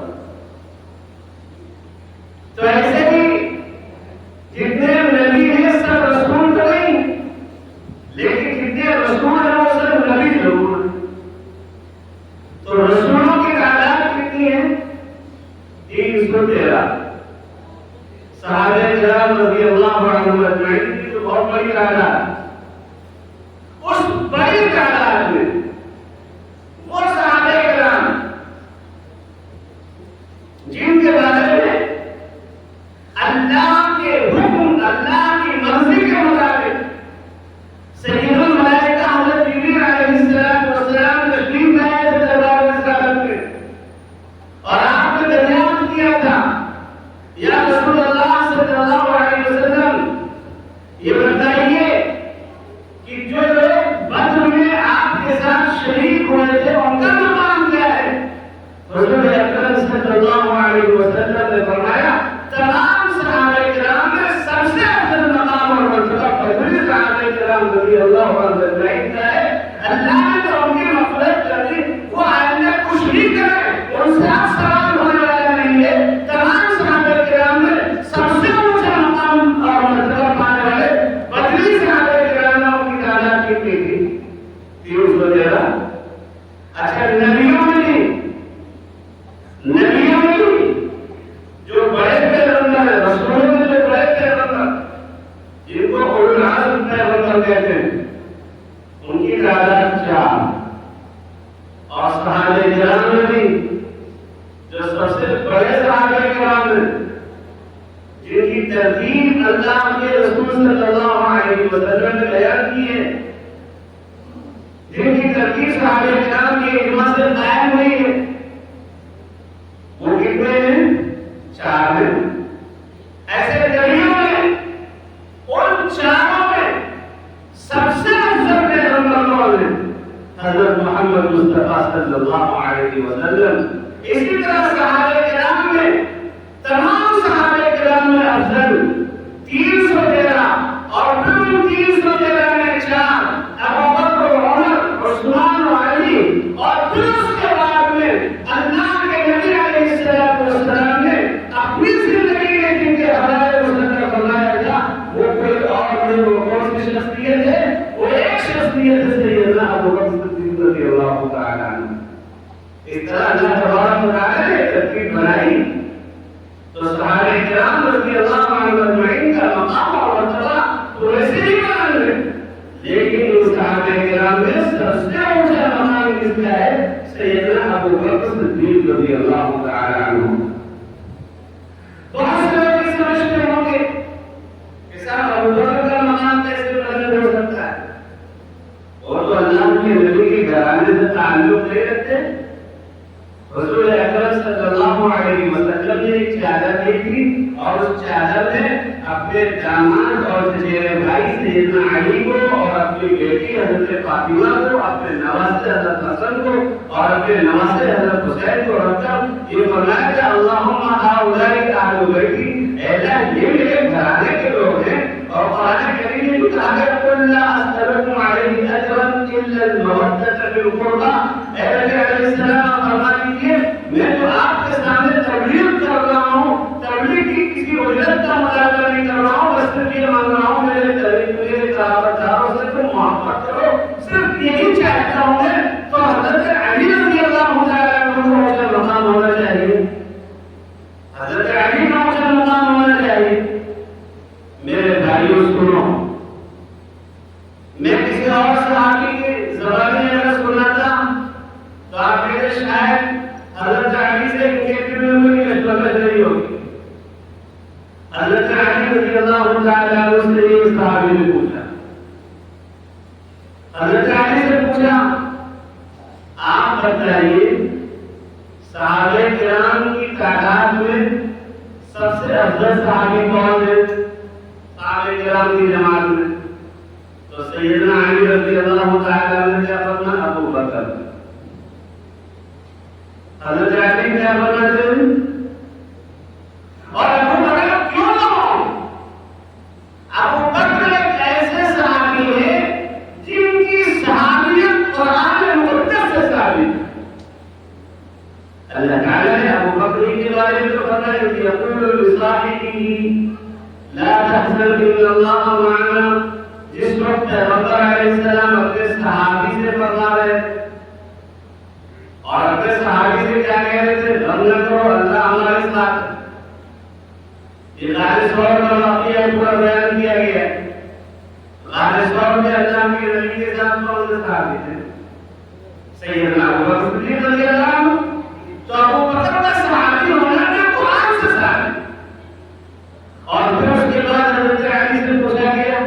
تو ایسے ہی جتنے نبی ہیں سب رسول تو نہیں، لیکن جتنے رسول ہیں وہ سب نبی ضرور ہیں۔ تو رسولوں کی تعداد کتنی ہے؟ 313۔ صحابہ کرام رضی اللہ عنہم اجمعین کی تو بہت بڑی تعداد، اس بڑی تعداد میں وہ صحابہ کرام اچھا نبیوں میں جو بڑے پیغمبر ہیں، رسولوں میں جو بڑے پیغمبر جن کو اولو العزم پیغمبر کہتے ہیں، ان کی تعداد 4، اور صحابہ کرام میں بھی جو سب سے بڑے صحابہ کرام ہیں جن کی ترتیب اللہ کے رسول صلی اللہ علیہ وسلم نے بیان کی ہے، جن کی ترتیب صحابہ کرام کی اجماع سے قائم ہوئی ہے، وہ کتنے ہیں؟ 4 ہیں۔ ایسے نبیوں میں ان 4 میں سب سے افضل پیغمبر کون ہے؟ حضرت محمد مصطفیٰ صلی اللہ علیہ وسلم۔ اسی طرح صحابہ کرام میں تمام صحابہ کرام میں افضل 313، اور پھر ان 313 میں 4 ابو بکر، عمر، عثمان و علی، اور پھر اس کے بعد میں اللہ کے نبی علیہ السلام نے اپنی زندگی میں جن کے حوالے مصنف فرمایا تھا وہ کوئی اور نہیں، وہ کون سی شخصیت ہے؟ وہ ایک شخصیت ہے سیدنا ابو بکر صدیق رضی اللہ تعالیٰ عنہ۔ اس طرح اللہ تبارک و تعالیٰ نے ترتیب بنائی تو صحابہ کرام رضی اللہ عنہم اجمعین کا مقام اور مرتبہ تو ویسے ہی بیان ہے، لیکن اس صحابہ کرام میں سب سے اونچا مقام کس کا ہے؟ سیدنا ابو بکر صدیق رضی اللہ تعالیٰ عنہ۔ بہت سے لوگ یہ سمجھتے ہوں گے کہ صاحب ابو بکر کا مقام کیسے بلند ہو سکتا ہے؟ وہ تو اللہ کے نبی کے گھرانے سے تعلق نہیں رکھتے۔ حضور اکرم صلی اللہ علیہ وسلم نے ایک چادر لی تھی، اور اس چادر میں اپنے داماد اور چچیرے بھائی سیدنا علی کو، اور اپنی بیٹی حضرت فاطمہ کو، اپنے نواسے حضرت حسن کو، اور اپنے نواسے حضرت حسین کو رکھ کر یہ فرمایا کہ اللہم ہؤلاء اہل بیتی، اے اللہ یہ میرے گھرانے کے لوگ ہیں۔ اور قرآن کریم میں کہا ہے قل لا اسألکم علیہ اجرا الا المودۃ فی القربى، اے نبی علیہ السلام فرما دیجیے میں تو آپ کے سامنے تبلیغ کر رہا ہوں، تبلیغ کی کسی اجرت کا مطالبہ نہیں کر رہا ہوں، بس صرف یہ مانگ رہا ہوں میرے قرابت داروں سے تم محبت کرو، صرف یہی چاہتا ہوں میں۔ تو حضرت علی رضی اللہ تعالیٰ عنہ کو اونچا مقام ہونا چاہیے، حضرت علی کا اونچا مقام ہونا چاہیے۔ میرے بھائیوں سنو، میں کسی اور صحابی کی زبان میں اگر سناتا تو آپ کہتے شاید حضرت علی سے ان کے دل میں کوئی نسبت نہیں ہوگی۔ حضرت علی رضی اللہ تعالیٰ عنہ سے ایک صحابی نے پوچھا، حضرت علی سے پوچھا آپ بتائیے صحابہ کرام کی تعداد میں سب سے افضل صحابی کون ہے صحابہ کرام کی جماعت میں؟ تو سیدنا علی رضی اللہ تعالیٰ عنہ نے کیا فرمایا؟ ابو بکر۔ حضرت علی کیا فرماتے ہیں؟ اور ابو بکر کیوں نہ ہو؟ ابو بکر ایک ایسے صحابی ہے جن کی صحابیت قرآن مقدس سے ثابت ہے۔ اللہ تعالیٰ نے ابو بکر کے بارے میں فرمایا کہ یقول لصاحبہ لا تحزن ان اللہ معنا، جس وقت پیغمبر علیہ السلام اپنے صحابی سے فرما رہے اور اپنے صحابی سے کیا کہہ رہے تھے؟ غم نہ کرو اللہ ہمارے ساتھ ہے۔ یہ غار ثور کا واقعہ پورا بیان کیا گیا ہے۔ غار ثور میں اللہ کے نبی کے ساتھ کون سے صحابی تھے؟ سیدنا ابو بکر صدیق رضی اللہ عنہ۔ تو ابو بکر کا صحابی ہونا بھی قرآن سے ثابت۔ اور پھر اس کے بعد حضرت علی سے پوچھا گیا،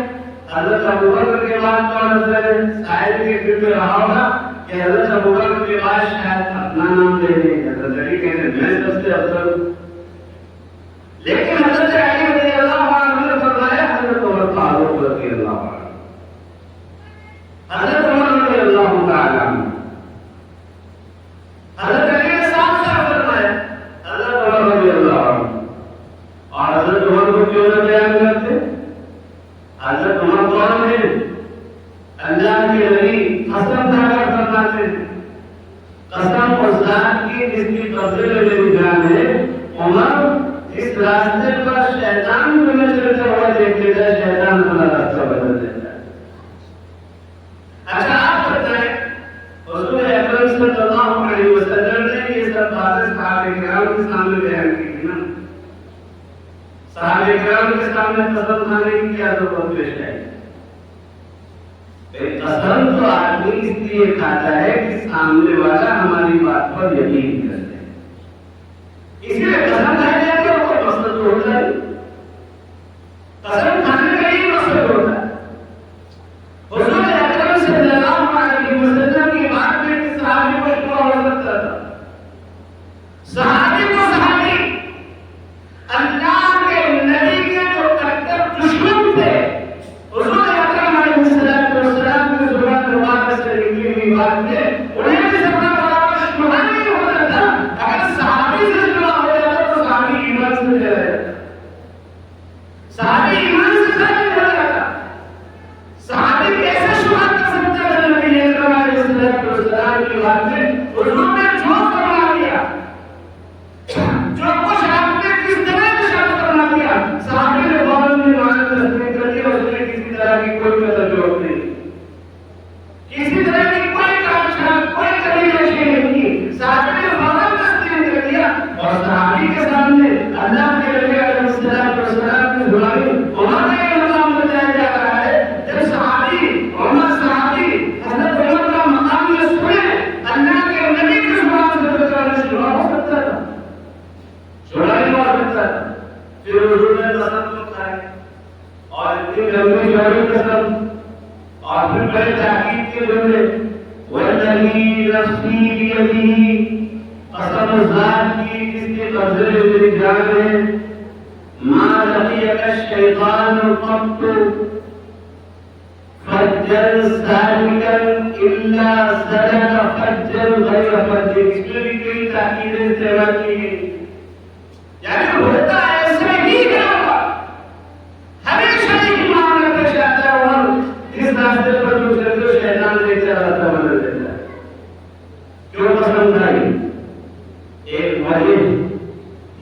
حضرت ابو بکر کے بعد کون افضل ہے؟ صاحب کے دل میں رہا ہوگا کہ حضرت ابو بکر کے بعد شاید اپنا نام لے لیں، حضرت علی کہتے ہیں میں سب سے افضل ہوں۔ لیکن حضرت علی رضی اللہ عنہ نے فرمایا حضرت عمر فاروق رضی اللہ عنہ، حضرت عمر رضی اللہ تعالیٰ عنہ۔ حضرت علی نے صاف صاف فرمایا حضرت عمر رضی اللہ عنہ۔ اور حضرت عمر کو کیوں نہ بیان کرتے؟ حضرت عمر کون ہے؟ اللہ کے نبی قسم کھا کر فرماتے ہیں، قسم اس ذات کی جس کی قبضے میں میری جان ہے، عمر اس راستے پر شیطان کو میں چلتا ہوا دیکھتے تھا، شیطان اپنا راستہ بدل دیتا ہے۔ اچھا آپ بتائیں حضور اکرم صلی اللہ سامنے بیان کی تھی نا، صحابہ کرام کے سامنے قسم کھانے کی کیا ضرورت پیش آئی؟ قسم تو آدمی اس لیے کھاتا ہے کہ سامنے والا ہماری بات پر یقین کرے، اس لیے قسم کھائی جاتی ہے، اور کوئی مقصد تو ہوتا ہے قسم کھانے کا ہی مقصد ہوتا ہے۔ حضور اکرم صلی اللہ علیہ وسلم کی بات میں کس صحابی کو شبہ ہو سکتا تھا؟ صحابی کو صحابی اللہ کے نبی کے جو کٹر دشمن تھے، حضور اکرم علیہ السلام کی زبان مبارک سے نکلی ہوئی بات میں انہیں بھی سب کا برابر شبہ نہیں ہوتا تھا۔ اگر صحابی سے شبہ ہو جاتا تو صحابی ایمان سے چلا جاتا، صحابی ایمان سے خارج ہو جاتا۔ صحابی کیسے شبہ کر سکتا ہے نبی اکرم علیہ السلام کی بات میں؟ حضور نے جو فرما دیا، جو کچھ آپ نے کس طرح ارشاد فرما دیا، صحابی نے فوراً میں معنی تسلیم کر دیا، اس میں کسی طرح کی کوئی تجربہ نہیں، کسی طرح کی کوئی کاٹ کوئی کمی پیشی نہیں کی، صحابی نے فوراً تسلیم کر دیا۔ اور صحابی کے سامنے اللہ کے نبی علیہ السلام کی غلامی عمر کا یہ مقام بتایا جا رہا ہے۔ جب صحابی حضرت عمر کا مقام یہ سنے، اللہ کے نبی کی زبان سے شروع ہو سکتا تھا، شروع نہیں ہو سکتا تھا۔ پھر حضور نے قسم کھائی اور اتنی لمبی چوڑی قسم، اور پھر بڑے تاکید کے جملے، والذی نفسی بیدہ، قسم ذات کی جس کے قبضے میں میری جان ہے، ما لقیک الشیطان قط فجا سالکا الا سلک فجا غیر فج۔ اس میں بھی کئی تاکیدیں استعمال کی گئی، یعنی ہوتا ایسے ہی ہوگا، ہمیشہ ایک معاملہ پیش آتا ہے اور اس راستے پر جو چلتے شیطان دیکھتا رہتا بدل دیتا ہے۔ کیوں قسم کھائی؟ ایک وجہ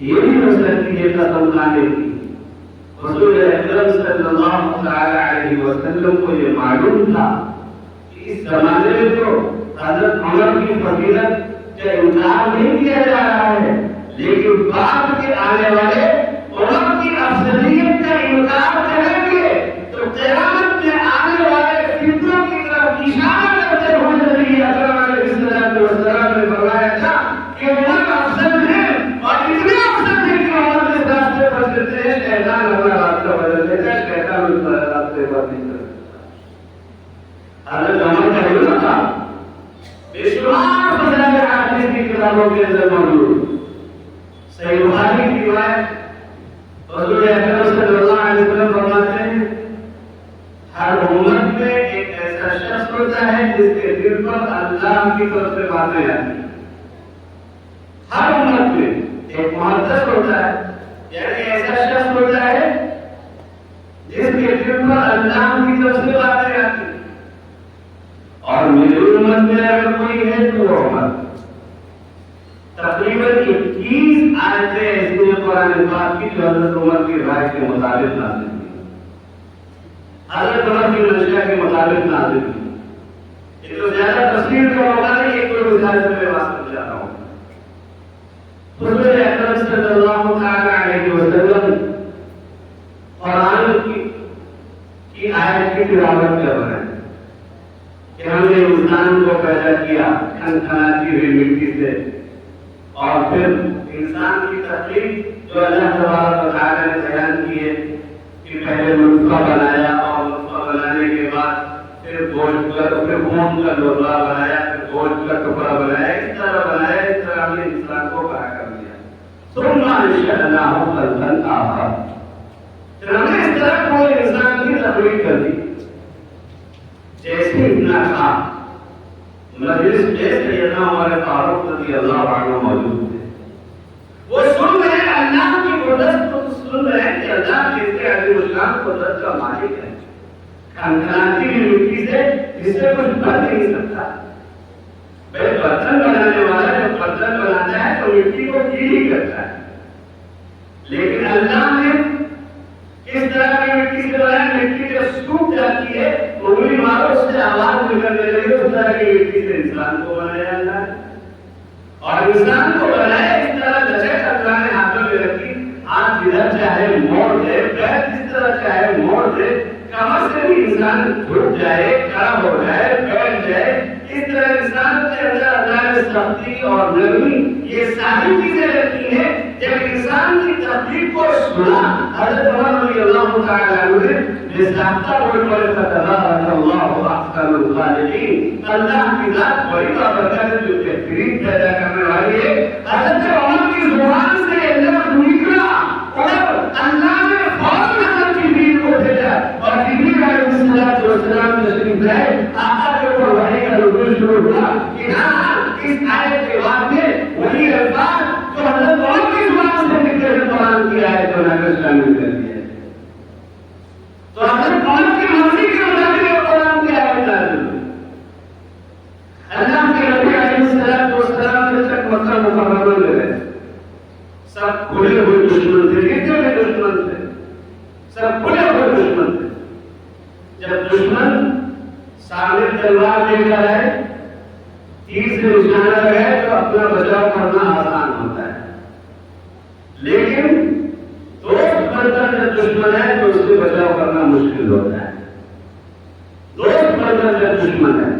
یہ بھی ہو سکتی ہے قسم کھانے کی، حضور اکرم صلی اللہ علیہ وسلم کو یہ معلوم تھا کہ اس زمانے میں تو حضرت عمر کی فضیلت کا انکار نہیں کیا جا رہا ہے، لیکن بعد کے آنے والے عمر کی افضلیت کا انکار کریں گے تو قیامت میں آنے والے فتنوں کی طرف اشارہ کرتے ہوئے نبی اکرم علیہ السلام نے فرمایا تھا کہ عمر افضل ہے، اور اتنے افضل ہے کہ عمر کے راستے پر چلتے ہیں شیطان اپنا راستہ بدل دیتا ہے، شیطان اس راستے پر نہیں چلتا۔ حضرت عمر کا علم تھا، بے شمار فضائل احادیث کی کتابوں کے اندر موجود۔ صحیح بخاری کی روایت، حضور اکرم صلی اللہ علیہ وسلم فرماتے ہیں ہر امت میں ایک ایسا شخص ہوتا ہے جس کے دل پر اللہ کی طرف سے باتیں آتی ہیں۔ ہر امت میں ایک محدث ہوتا ہے، یعنی ایسا شخص ہوتا ہے جس کے دل پر اللہ کی طرف سے باتیں آتی ہیں، اور میری امت میں اگر کوئی ہے تو وہ امت تقریباً 21 آیتیں ایسی ہیں قرآن پاک کی جو حضرت عمر کی رائے کے مطابق نازل ہوئی، حضرت عمر کی نشریہ کے مطابق نازل ہوئی۔ یہ تو زیادہ تفصیل کا موقع نہیں، ایک کوئی مثال سے میں بات سمجھ جاتا ہوں۔ حضور اکرم صلی اللہ علیہ وسلم قرآن کی آیت کی تلاوت کر رہے ہیں کہ ہم نے انسان کو پیدا کیا کھنکھناتی ہوئی مٹی سے، اور پھر انسان کی تخلیق جو اللہ تبارک و تعالیٰ نے بیان کی ہے کہ پہلے نطفہ بنایا، اور نطفہ بنانے کے بعد پھر گوشت کا، پھر خون کا لولا بنایا، پھر گوشت کا ٹکڑا بنایا، اس طرح بنایا، اس طرح ہم نے انسان کو بنا کر دیا۔ ثم انشأناه خلقا آخر، پھر ہم نے اس طرح کوئی انسان کی تخلیق کر دی۔ جیسے اتنا تھا مجلس میں سیدنا عمر فاروق رضی اللہ عنہ موجود تھے، وہ سن رہے ہیں اللہ کی قدرت کو، سن رہے ہیں کہ اللہ جس کے عظیم الشان قدرت کا مالک ہے، کھنکھناتی ہوئی مٹی سے جس سے کچھ بن نہیں سکتا۔ بھائی برتن بنانے والا جب برتن بناتا ہے تو مٹی کو گیلی کرتا ہے، لیکن اللہ نے کس طرح کی مٹی سے بنایا؟ مٹی جب سوکھ جاتی ہے انگلی مارو اس سے آواز نکلنے لگے، اس طرح کی مٹی سے انسان کو بنایا اللہ نے، اور انسان کو بنایا اس طرح لچک اللہ انسان جھک جائے، کھڑا ہو جائے، بیٹھ جائے، اس طرح انسان کے اندر اللہ نے سختی اور نرمی یہ ساری چیزیں رکھی ہیں. جب انسان کی تکلیف کو سنا حضرت عمر رضی اللہ تعالیٰ عنہ نے بساختہ بول پر فتبارک اللہ احسن الخالقین، اللہ کی ذات بڑی بابرکت ہے جو بہترین پیدا کرنے والی ہے. حضرت عمر کی زبان سے لفظ نکلا اور اللہ نے فوراً حضرت جبریل کو بھیجا اور جبریل علیہ السلام تشریف لائے. آقا کے اوپر وحی کا نزول شروع ہوا کہ ہاں اس آیت کے بعد میں وہی الفاظ جو حضرت عمر کی زبان سے نکلے ہیں قرآن کی آیت کو نازل شامل کر دیا. تو حضرت عمر کی مرضی کے مطابق قرآن کی آیت نازل ہوئی. اللہ کے نبی علیہ السلام نے تک مکہ مکرمہ میں رہے، سب کھلے ہوئے دشمن تھے، کتنے بھی دشمن تھے، سب کھلے ہوئے دشمن تھے. جب دشمن سامنے تلوار لے کر آئے، تیر سے نشانہ لگائے تو اپنا بچاؤ کرنا آسان ہوتا ہے، لیکن دوست بن کر جب دشمن ہے تو اس سے بچاؤ کرنا مشکل ہوتا ہے. دوست بن کر جب دشمن ہے،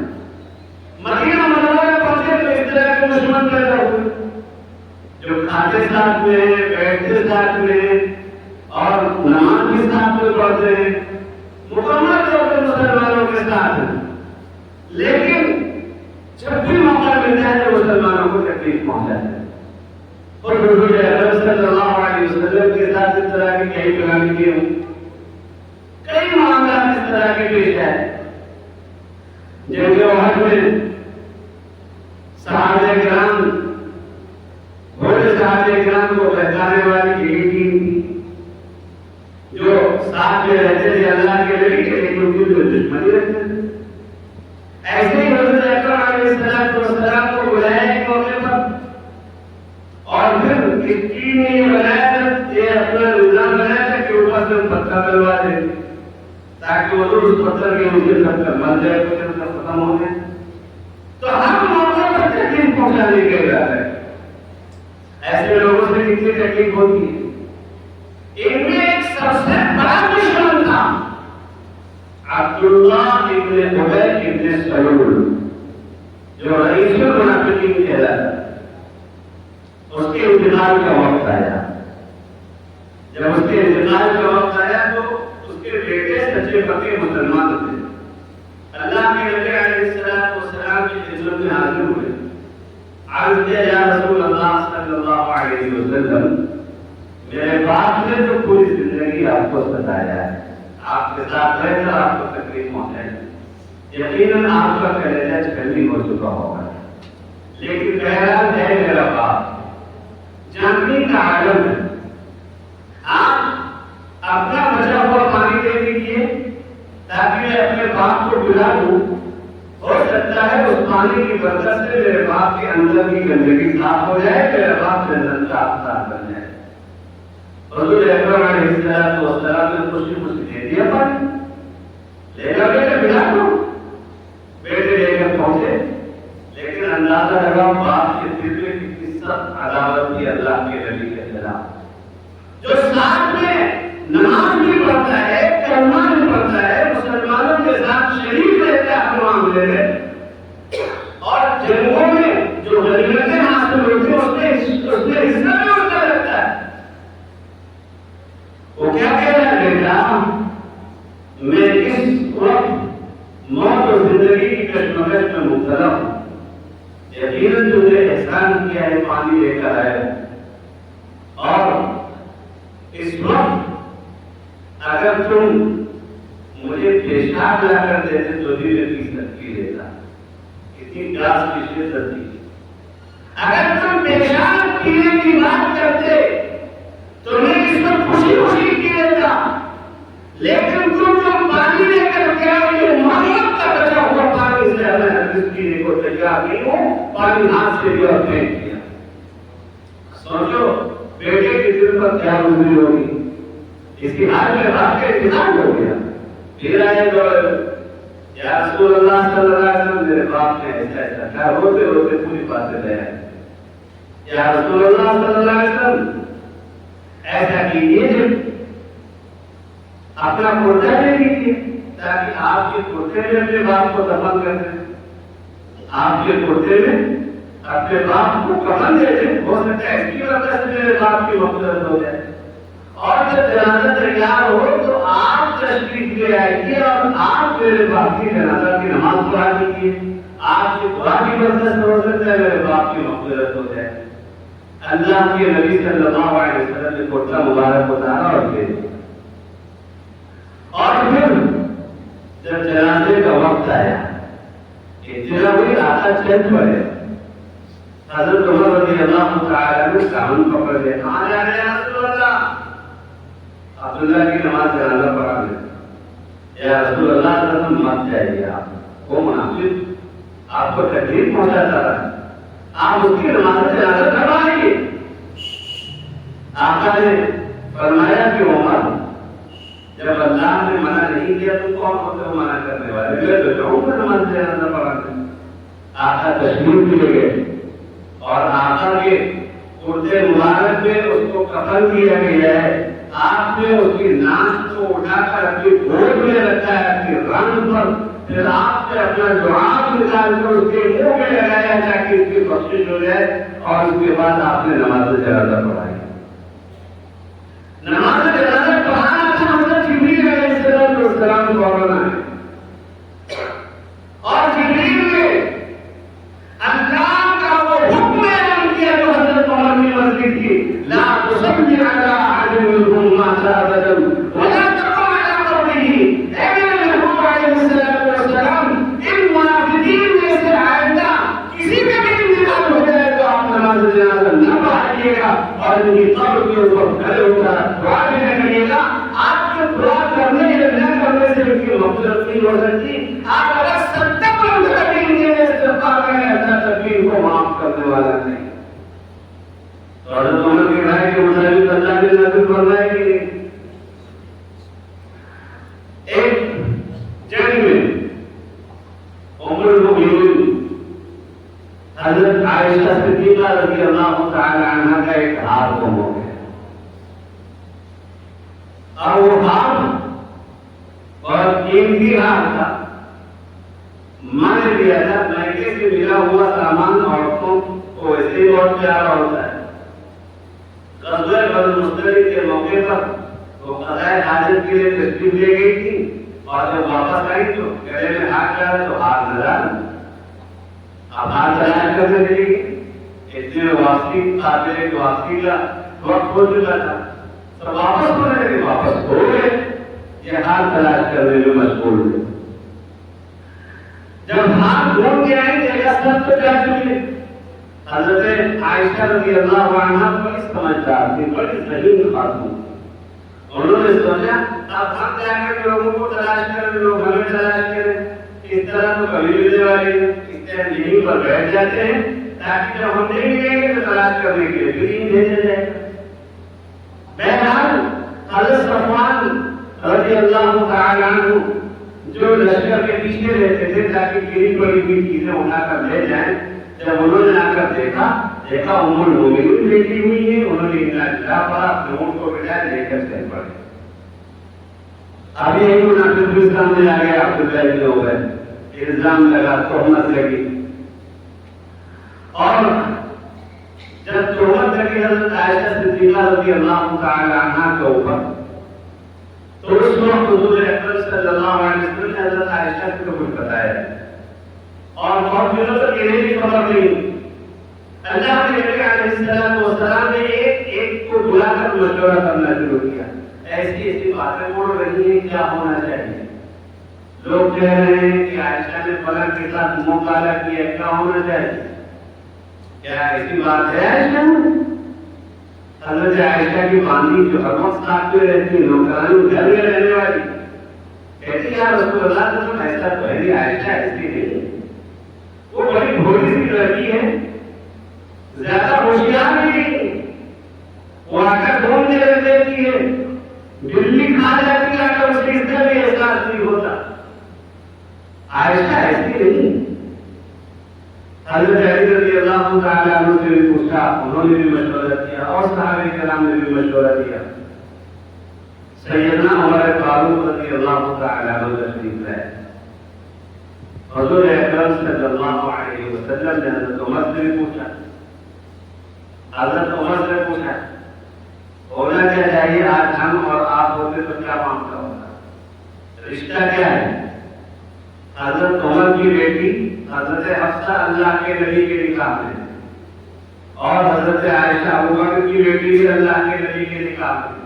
مدینہ منورہ پہنچے تو اس طرح کے دشمن پیدا ہوئے جو کھاتے ساتھ میں ہیں، بیٹھتے ساتھ میں ہیں اور نماز بھی ساتھ میں پڑھتے ہیں، مکمل طور پر مسلمانوں کے ساتھ ہیں. لیکن جب بھی موقع ملتا ہے تو مسلمانوں کو تکلیف پہنچاتے ہیں. اور حضور اکرم صلی اللہ علیہ وسلم کے ساتھ اس طرح کی کئی کلامی کی ہوں، کئی معاملات اس طرح کے پیش آئے. جنگ احد میں صحابہ کرام، بڑے صحابہ کرام کو بہکانے والی یہی ٹیم تھی جو ساتھ میں رہتے تھے اللہ کے نبی کے، لیکن ان کی دشمنی رکھتے تھے. ایسے ہی حضرت اکرم علیہ السلام کو بلایا ایک موقع پر اور پھر اس ٹیم نے یہ بنایا تھا، یہ اپنا نظام بنایا تھا کہ اوپر سے پتھر ڈلوا دیں تاکہ وہ اس پتھر کے نیچے سب کا مر جائے تو سب ختم ہو جائے. تو ہر موقع پر تکلیف پہنچانے کے ارادہ ہے. ایسے لوگوں سے کتنی تکلیف ہوتی ہے. ان میں ایک سب سے بڑا دشمن تھا عبداللہ ابن ابی ابن سلول جو رئیس المنافقین کہلاتا. اس کے انتقال کا وقت آیا. جب اس کے انتقال کا وقت آیا تو اس کے بیٹے سچے پکے مسلمان تھے. اللہ کے نبی علیہ السلام کی خدمت میں حاضر ہوئے. عرض کیا یا رسول اللہ صلی اللہ علیہ وسلم، میرے باپ نے تو پوری زندگی آپ کو ستایا ہے، آپ کے ساتھ رہ کر آپ کو تکلیف پہنچائی، یقیناً آپ کا کلیجہ چھلنی ہو چکا ہوگا، لیکن بہرحال ہے میرا باپ، جاننے کا عالم ہے، آپ اپنا بچا ہوا پانی دے دیجیے تاکہ میں اپنے باپ کو بلا دوں. ہو سکتا ہے اس پانی کی برکت سے میرے باپ کے اندر کی گندگی صاف ہو جائے، میرا باپ جنت کا افطار بن جائے. حضور اکرم علیہ السلام نے خوشی خوشی دے دیا پانی، لے کر بیٹے بلا دو. بیٹے لے کر پہنچے، لیکن اندازہ لگا باپ کے دل میں کتنی سخت عداوت تھی اللہ کے نبی کے خلاف. جو ساتھ میں نماز بھی پڑھتا ہے، کلمہ بھی پڑھتا ہے، مسلمانوں کے ساتھ شریک رہتا ہے ہر معاملے میں، اور جنگوں میں جو غنیمتیں حاصل ہوتی ہیں اس میں حصہ بھی ہوتا رہتا ہے. وہ کیا کہہ رہا ہے بیٹا، میں اس وقت موت اور زندگی کی کشمکش میں مبتلا ہوں، یقیناً تم نے احسان کیا ہے پانی لے کر آئے، اور اس وقت اگر تم مجھے پیشاب لا کر دیتے تو بھی میں پی لیتا. اتنی پیاس کی شدت تھی. اگر تم پیشاب پینے کی بات کرتے تو میں اس میں خوشی خوشی پی لیتا، لیکن تم جو پانی لے کر کے آئے محمد کا بچا ہوا پانی سے میں ہرگز پینے کو تیار نہیں ہوں. پانی ہاتھ سے لیا اور پھینک دیا. سوچو بیٹے کے دل پر کیا گزری ہوگی. اس کی حال میں باپ کا انتقال ہو گیا. پھر آئے تو یا رسول اللہ صلی اللہ علیہ وسلم، میرے باپ نے ایسا ایسا کہا. روتے روتے پوری باتیں بیان. یا رسول اللہ صلی اللہ علیہ وسلم ایسا کیجیے، اپنا پردہ دے دیجیے تاکہ آپ کے کرتے میں اپنے باپ کو دفن کر دیں، آپ کے کرتے میں اپنے باپ کو کفن دے دیں، ہو سکتا ہے اس کی وجہ سے میرے باپ کی مغفرت ہو جائے۔ اور جب جنازہ تیار ہو تو آپ تشریف لے آئیے اور آپ میرے باپ کی جنازہ کی نماز پڑھا دیجیے، آپ کی دعا کی برکت سے ہو سکتا ہے میرے باپ کی مغفرت ہو جائے۔ اللہ کے نبی صلی اللہ علیہ وسلم نے کرتا مبارک اتارا اور دے دیا، اور پھر جب جنازے کا وقت آیا اتنا ہوئی آقا چل پڑے، حضرت عمر رضی اللہ تعالیٰ عنہ کان پکڑ لے، کہاں جا رہے ہیں رسول اللہ؟ عبداللہ کی نماز جنازہ پڑھا لیں۔ یا رسول اللہ مت جائیے، آپ وہ منافق آپ کو تکلیف پہنچاتا رہا، آپ اس کی نماز جنازہ کروائیے۔ آقا نے فرمایا کہ عمر جب اللہ نے منع نہیں کیا تو کون ہوتے ہو منع کرنے والے؟ میں تو چاہوں گا نماز جنازہ پڑھا لیں۔ آقا تشریف لے گئے اور آقا کے کرتے مبارک میں اس کو کفن کیا گیا ہے۔ آپ نے اس کی ناک کو اٹھا کر اپنی گود میں رکھا ہے، اپنی رن پر، پھر آپ نے اپنا دعا نکال کر اس کے منہ میں لگایا تاکہ اس کی بخشش ہو جائے، اور اس کے بعد آپ نے نماز جنازہ پڑھائی۔ نماز جنازہ پڑھانا تھا حضرت جبریل علیہ السلام کو پڑھانا ہے، اور جبریل نے اللہ کا وہ حکم اعلان کیا جو حضرت عمر نے مسجد کی، لا تصلی علی احد منهم مات ابدا ولا تقم على قبره۔ اے میرے محبوب علیہ السلام، ان منافقین میں سے آئندہ کسی کا بھی انتقال ہو جائے تو آپ نماز جنازہ نہ پڑھائیے گا، اور ان کی قبر کے اوپر کھڑے ہو کر دعا بھی نہ کریے گا۔ آپ کے دعا کرنے یا نہ کرنے سے ان کی مغفرت نہیں ہو سکتی۔ آپ اگر 70 مرتبہ استغفار کریں، اللہ تکلیف کو معاف کرنے والا نہیں۔ تو حضرت عمر کی رائے کے مطابق اللہ نے نازل فرمایا کہ ایک جنگ میں ام المؤمنین حضرت عائشہ صدیقہ رضی اللہ تعالی عنہا کا ایک ہاتھ گم ہو گیا، اور وہ ہاتھ بہت قیمتی ہاتھ تھا، ماں نے دیا تھا۔ میکے سے ملا ہوا سامان عورتوں کو ویسے ہی بہت پیارا ہوتا ہے۔ غزوہ بدر مستلق کے موقع پر وہ قضائے حاجت کے لیے تشریف لے گئی تھی، اور جب واپس آئی تو گلے میں ہاتھ ڈالا تو ہاتھ نہ ڈالا۔ اب ہاتھ تلاش کرنے چلی گئی، اتنے میں واپسی قافلے کی واپسی کا وقت ہو چکا تھا، تو واپس ہونے لگے، واپس ہو گئے، یہ ہاتھ تلاش کرنے میں مشغول تھے۔ جب ہاتھ ڈھونڈ کے آئے دیکھا سب تو جا چکے۔ حضرت عائشہ رضی اللہ عنہا بڑی سمجھدار تھی، بڑی ذہین خاتون، انہوں نے سوچا اب ہم جا کر لوگوں کو تلاش کریں، لوگ ہمیں تلاش کریں، اس طرح تو کبھی ملنے والی ہے، اس طرح یہیں پر بیٹھ جاتے ہیں تاکہ جب ہم نہیں ملیں گے تو تلاش کرنے کے لیے بھی بھیجا جائے گا۔ بہرحال حضرت صفوان رضی اللہ تعالی عنہ جو لشکر کے پیچھے رہتے تھے تاکہ گری پڑی ہوئی چیزیں اٹھا کر لے جائیں، جب انہوں نے آ کر دیکھا ام المؤمنین بیٹھی ہوئی ہے، انہوں نے لا پڑا، اپنے اونٹ کو بٹھایا، لے کر چل پڑے۔ ابھی ایک منافق بھی سامنے آ گیا، عبداللہ ابن ابی، الزام لگا، تہمت لگی، اور جب تہمت لگی حضرت عائشہ صدیقہ رضی اللہ تعالی عنہا کے اوپر، تو اس وقت حضور اکرم صلی اللہ علیہ وسلم نے حضرت عائشہ کو کچھ بتایا، اور بہت دنوں تک انہیں بھی خبر نہیں۔ اللہ کے نبی علیہ السلام نے ایک کو بلا کر مشورہ کرنا شروع کیا، ایسی ایسی باتیں بول رہی ہیں، کیا ہونا چاہیے؟ لوگ کہہ رہے ہیں کہ عائشہ نے فلاں کے ساتھ منہ کالا کیا، کیا ہونا چاہیے؟ کیا ایسی بات ہے عائشہ میں؟ حضرت عائشہ کی باندھی جو ہر وقت ساتھ میں رہتی ہے، نوکرانی گھر میں رہنے والی، کہتی یا رسول اللہ تم ایسا تو ہے نہیں، عائشہ ایسی نہیں، وہ بڑی بھولی سی لڑکی ہے، زیادہ ہوشیار نہیں، وہ آ کر ڈھونڈنے لگ دیتی ہے، بلی کھا جاتی ہے تو اس کی اس کا بھی احساس نہیں ہوتا، عائشہ ایسی نہیں۔ حضرت علی رضی اللہ تعالی عنہ سے بھی پوچھا، انہوں نے بھی مشورہ دیا، اور صحابہ کرام نے بھی مشورہ دیا۔ سیدنا عمر فاروق رضی اللہ تعالیٰ عنہ تشریف لائے. حضور اکرم صلی اللہ علیہ وسلم نے حضرت عمر سے بھی پوچھا. حضرت عمر سے پوچھا ہونا کیا چاہیے آج ہم اور آپ ہوتے تو کیا معاملہ ہوتا, رشتہ کیا ہے؟ حضرت عمر کی بیٹی حضرت حفصہ اللہ کے نبی کے نکاح میں, اور حضرت عائشہ ابوبکر کی بیٹی بھی اللہ کے نبی کے نکاح میں.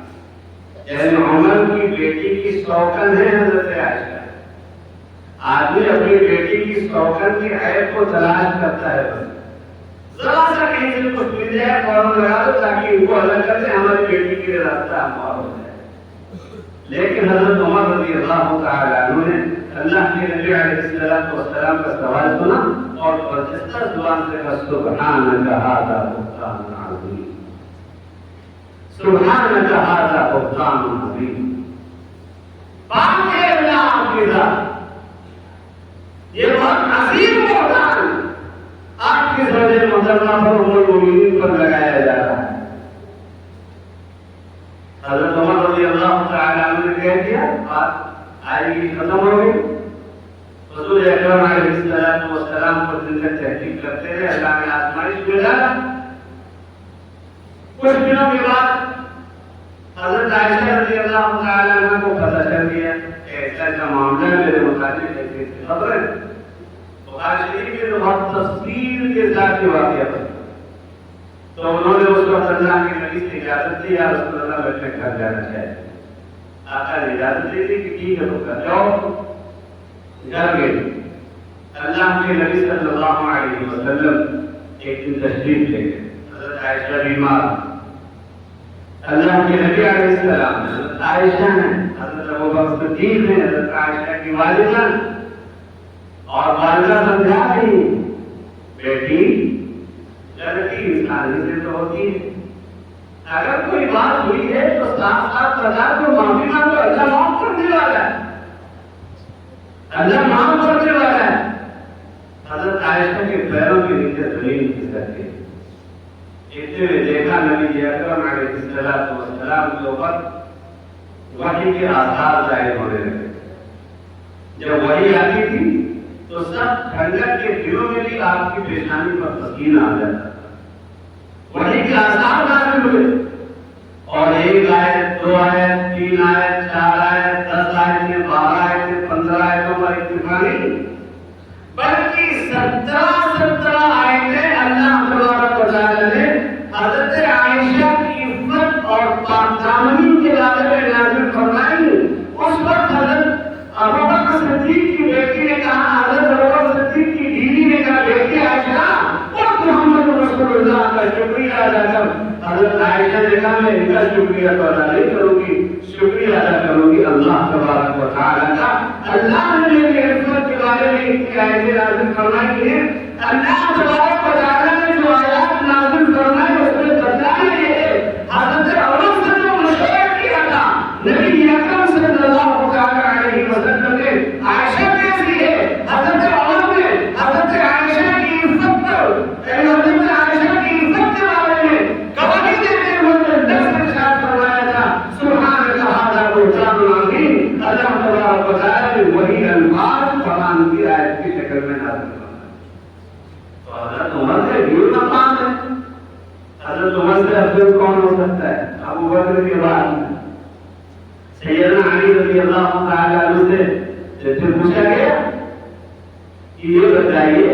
یعنی عمر کی بیٹی کی سوکن ہے حضرت عائشہ. آدمی اپنی بیٹی کی سوکن کی عیب کو تلاش کرتا ہے, بس ذرا سا کہیں سے کچھ مل جائے فوراً لگا دو تاکہ ان کو الگ کر دیں, ہماری بیٹی کے لیے راستہ ہموار ہو جائے. لیکن حضرت عمر رضی اللہ تعالیٰ عنہ نے اللہ کے نبی علیہ السلام کا سوال سنا اور برجستہ زبان سے کہا سبحانک ھذا بہتان عظیم, سبحانک ھذا بہتان عظیم. پاک ہے اللہ آپ کی ذات, یہ بہت عظیم بہتان آپ کی زوجہ محترمہ پر ام المؤمنین پر لگایا جا رہا ہے. حضرت عمر رضی اللہ تعالیٰ عنہ نے کہہ دیا, بات آئی ختم ہو گئی. حضور اکرم علیہ السلام پر دن تک تحقیق کرتے رہے, اللہ نے آزمائش میں ڈالا. کچھ دنوں کے بعد حضرت عائشہ رضی اللہ تعالیٰ عنہ کو پتہ چل گیا ایسا معاملہ ہے, میرے متعلق ایسی خبر ہے. بخاری شریف میں تو بہت تفصیل کے ساتھ یہ واقعہ بتا, تو انہوں نے اس وقت اللہ کے نبی سے اجازت دی, یا رسول اللہ میں اپنے گھر جانا چاہیے. آقا نے اجازت دی تھی کہ ٹھیک ہے تو جاؤ. گھر گئے. اللہ کے نبی صلی اللہ علیہ وسلم ایک دن تشریف لے گئے. حضرت عائشہ بیمار. اللہ کے نبی علیہ السلام حضرت عائشہ ہیں, حضرت ابوبکر صدیق ہیں, حضرت عائشہ کی والدہ, اور والدہ سمجھا رہی بیٹی غلطی انسانی سے تو ہوتی ہے, اگر کوئی بات ہوئی ہے تو صاف صاف بتا دو, معافی مانگو, اللہ معاف کرنے والا ہے, اللہ معاف کرنے والا ہے. حضرت عائشہ کے پیروں کے نیچے زمین کھسک گئی. اتنے میں دیکھا نبی اکرم علیہ السلام کے اوپر وحی کے آثار ظاہر ہونے لگے. جب وحی آتی تھی تو سب ٹھنڈک کے دنوں میں بھی آپ کی پیشانی پر سکینہ آ جاتا. وحی کے آثار ظاہر ہوئے, اور ایک آیت, دو آیت, تین آیت, چار آیت, 10 آیتیں, 12 آیتیں, 15 آیتوں پر اکتفا نہیں, بلکہ 17 آیتیں اللہ تبارک و تعالی نے حضرت عائشہ کی عفت اور پاک دامنی کے بارے میں نازل فرمائی. اس وقت حضرت ابوبکر صدیق کی بیٹی نے کہا, حضرت ابوبکر صدیق کی بیوی نے کہا, بیٹی عائشہ اور محمد رسول اللہ کا شکریہ ادا کر. حضرت عائشہ نے کہا میں ان کا شکریہ تو ادا نہیں کروں گی, شکریہ ادا کروں گی اللہ تبارک و تعالی کا. اللہ نے میری عفت کے بارے میں اتنی آیتیں نازل فرمائی ہیں. اللہ تبارک و تعالی نے جو آیات نازل فرمائی اس میں بتایا یہ ہے, حضرت عمر سے جو مشورہ کیا تھا نبی اکرم صلی اللہ علیہ وسلم نے, عائشہ کیسی ہے, حضرت عمر نے حضرت عائشہ کی عفت پر, حضرت عائشہ کی عفت کے بارے میں گواہی دیتے ہوئے لفظ ارشاد فرمایا تھا سبحانک ھذا بہتان عظیم. اللہ تبارک و تعالی نے وہی الفاظ قرآن کی آیت کی شکل میں نازل فرمائے. تو حضرت عمر سے بھی مقام ہے. حضرت عمر سے افضل کون ہو سکتا ہے؟ ابو بکر کے بعد سیدنا علی رضی اللہ تعالی عنہ سے پھر پوچھا گیا کہ یہ بتائیے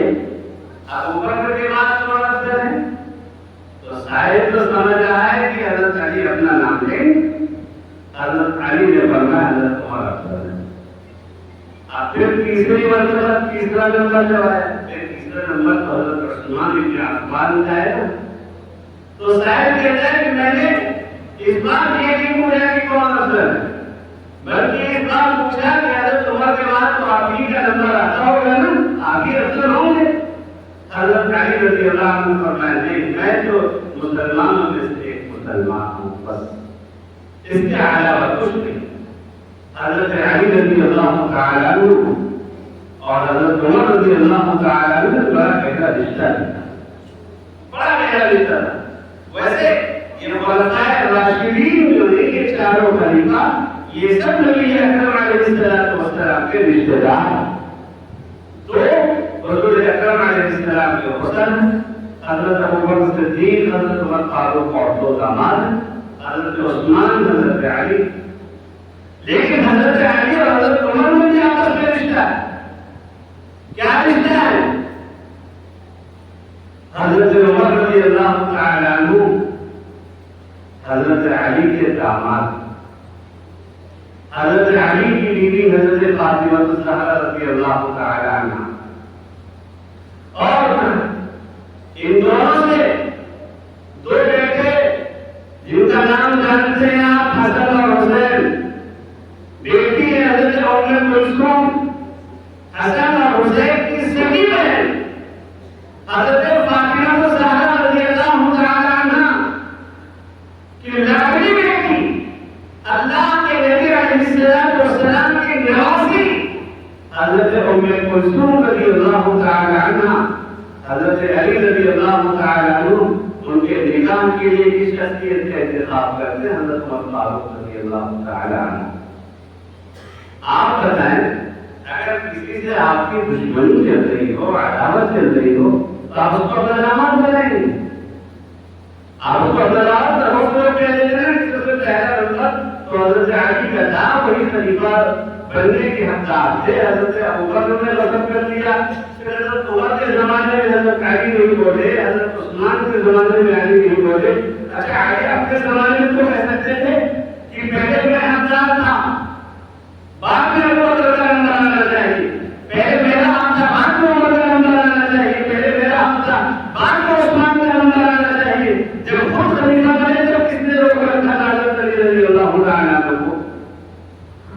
ابو بکر کے بعد کون افضل ہے؟ تو شاید تو سمجھ رہا ہے کہ حضرت علی اپنا نام لیں. حضرت علی نے فرمایا حضرت عمر افضل ہے. اب پھر تیسری مرتبہ تیسرا نمبر جو ہے, تیسرا نمبر تو حضرت عثمان بن عفان کا ہے نا. تو شاید کہتا ہے کہ میں نے اس بات یہ نہیں پوچھا کہ کون افضل ہے, بلکہ اس بات پوچھا کہ حضرت عمر کے بعد تو آپ ہی کا نمبر آتا ہوگا نا, آپ ہی افضل ہوں گے. حضرت علی رضی اللہ عنہ فرمایا نہیں, میں تو مسلمانوں میں سے ایک مسلمان ہوں بس, اس کے علاوہ کچھ نہیں. حضرت علی رضی اللہ تعالی عنہ اور حضرت عمر رضی اللہ تعالی عنہ بڑا گہرا رشتہ تھا, بڑا گہرا رشتہ تھا. ویسے یہ خلفائے راشدین جو ہیں یہ چاروں خلیفہ یہ سب نبی اکرم علیہ السلام کے رشتے دار. تو رسول اکرم علیہ السلام کے حسن حضرت ابوبکر صدیق، حضرت عمر فاروق اور دو داماد حضرت عثمان، حضرت علی. لیکن حضرت علی اور حضرت عمر میں بھی آپس میں رشتہ ہے. کیا رشتہ ہے؟ حضرت عمر رضی اللہ تعالی عنہ حضرت علی کے داماد، حضرت علی کی بیوی حضرت فاطمہ الزہرا رضی اللہ تعالی عنہ، اور ان دونوں سے دو بیٹے جن کا نام جانتے ہیں آپ، حسن اور حسین. بیٹی ہے حضرت ام کلثوم، حسن اور حسین کی سگی بہن حضرت فاطمہ الزہرا رضی اللہ تعالی عنہ کی لاڈلی بیٹی، اللہ کے نبی علیہ السلام کی نوازی حضرت ام کلثوم رضی اللہ تعالی عنہ. حضرت علی رضی اللہ تعالی عنہ ان کے نکاح کے لیے کس شخصیت کا انتخاب کرتے ہیں؟ حضرت عمر فاروق رضی اللہ تعالی عنہ. آپ بتائیں، اگر کسی سے آپ کی دشمنی چل رہی ہو، عداوت چل رہی ہو، تو آپ اس کو اپنا داماد بنائیں گے؟ آپ اس کو اپنا داماد کہہ دیتے ہیں کہ سب سے پہلا نمبر تو حضرت علی کا تھا، وہی خلیفہ بننے کے حقدار تھے. حضرت ابوبکر نے رسم کر دیا، پھر حضرت عمر کے زمانے میں حضرت علی نہیں بولے، حضرت عثمان کے زمانے میں علی نہیں بولے. اچھا، علی اپنے زمانے میں تو کہہ سکتے تھے کہ پہلے میں حقدار تھا، بعد میں ابوبکر کا نمبر آنا چاہیے، پہلے میرا حق تھا، بعد میں عمر کا نمبر آنا چاہیے، پہلے میرا حق تھا، بعد میں عثمان کا نمبر آنا چاہیے. جب خود خلیفہ بنے تو کس نے روک رکھا تھا؟ حضرت علی رضی اللہ تعالی عنہ کو.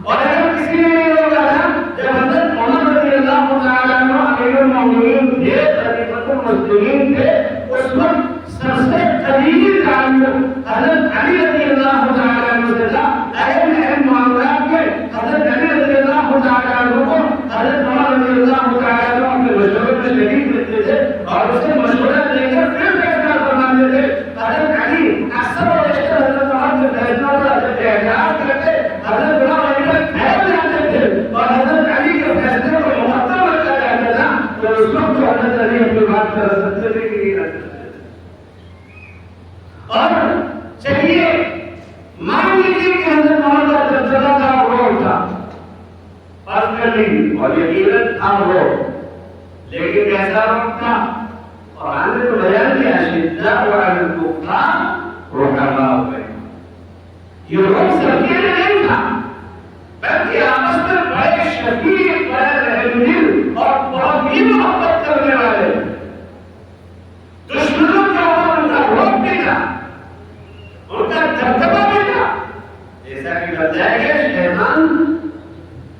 اور اگر کسی نے نہیں روکا تھا، جب حضرت عمر رضی اللہ تعالی عنہ امیر المومنین تھے، خلیفۃ المسلمین تھے، اس وقت سب سے قریبی تعلق حضرت علی رضی اللہ تعالی عنہ سے تھا. اہم معاملات میں حضرت علی رضی اللہ تعالی عنہ کو حضرت عمر رضی اللہ تعالی عنہ اپنے مشورے میں شریک رکھتے تھے اور اسے مشورہ دے کر پھر فیصلہ فرماتے تھے. حضرت علی اکثر و بیشتر حضرت عمر کے فیصلوں پر اعتراض کرتے، حضرت عمر پھیل جاتے تھے اور حضرت علی کے فیصلے کو مقدم رکھا جاتا تھا. تو اس وقت تو حضرت علی اپنی بات کر سکتے تھے کہ نہیں رکھ سکتے. اور چلیے مان لیجیے کہ حضرت عمر کا زلزلہ کا روح تھا، اور یقیناً تھا روح، لیکن کیسا روح تھا؟ قرآن نے تو بیان کیا، شدہ علی الکفار رحماء بینہم. یہ روح سکینہ نہیں تھا، بلکہ آپس میں بڑے شفیق، بڑے رحم دل اور بہت ہی محبت کرنے والے. دشمنوں کے اوپر ان کا روح بھی تھا، ان کا دبدبہ بھی تھا. جیسا کہ بتایا گیا، شیطان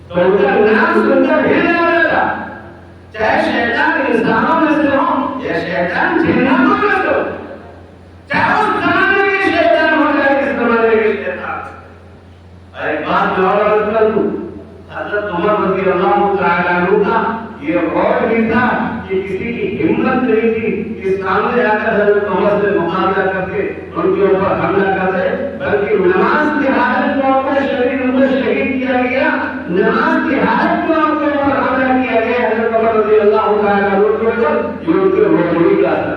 تو ان کا نام سن کر ہل جاتا تھا، چاہے شیطان انسانوں میں سے ہو یا شیطان جناتوں میں سے ہو، چاہے اس زمانے کے شیطان ہو جائے اس زمانے کے شیطان. ایک بات میں اور عرض کر دوں، حضرت عمر رضی اللہ تعالی عنہ کا یہ غور بھی تھا کہ کسی کی ہمت نہیں تھی کہ سامنے آ کر حضرت عمر سے مقابلہ کر کے ان کے اوپر حملہ کر دے، بلکہ نماز کی حالت میں ان کو شہید کیا گیا. نماز کی حالت میں ان کے اوپر حملہ کیا گیا حضرت عمر رضی اللہ تعالی عنہ کے اوپر، جو ان کے روحانی کا تھا.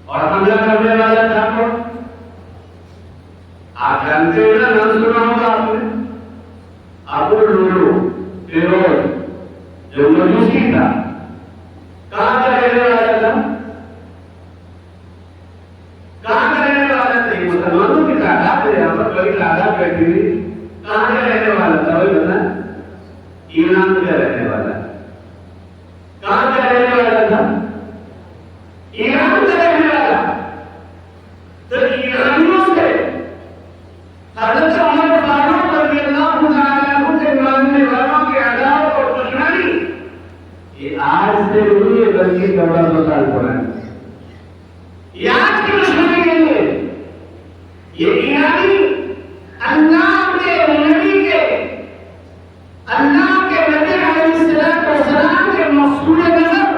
اور حملہ کرنے والا تھا کون؟ آپ جانتے ہیں نا، نام سنا ہوگا آپ نے، ابو لولو فیروز، جو مجوسی تھا. کہاں کا رہنے والا تھا؟ کہاں کا رہنے والا تھا؟ یہ مسلمانوں کی تعداد ہے، یہاں پر بڑی تعداد بیٹھی ہوئی. کہاں کا رہنے والا تھا؟ وہی بتا، ایران کا رہنے والا. کہاں کا رہنے والا تھا؟ ایران کا رہنے والا. تو ایرانیوں سے حضرت عمر فاروق رضی اللہ تعالی عنہ کے ماننے والوں کی عداوت اور دشمنی یہ آج سے نہیں ہے، بلکہ 1400 سال پرانی. یہ آج کی دشمنی نہیں ہے، یہ ایرانی اللہ کے نبی کے، اللہ کے نبی علیہ السلام کے مقصود نظر،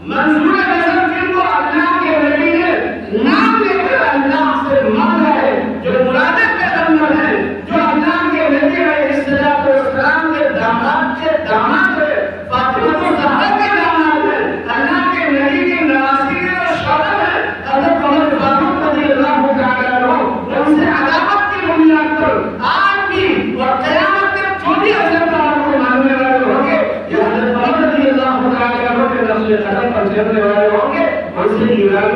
منظور نظر جن کو اللہ کے نبی نے نام لے کر اللہ سے مانگا ہے، جو مراد ہے، جو اللہ کے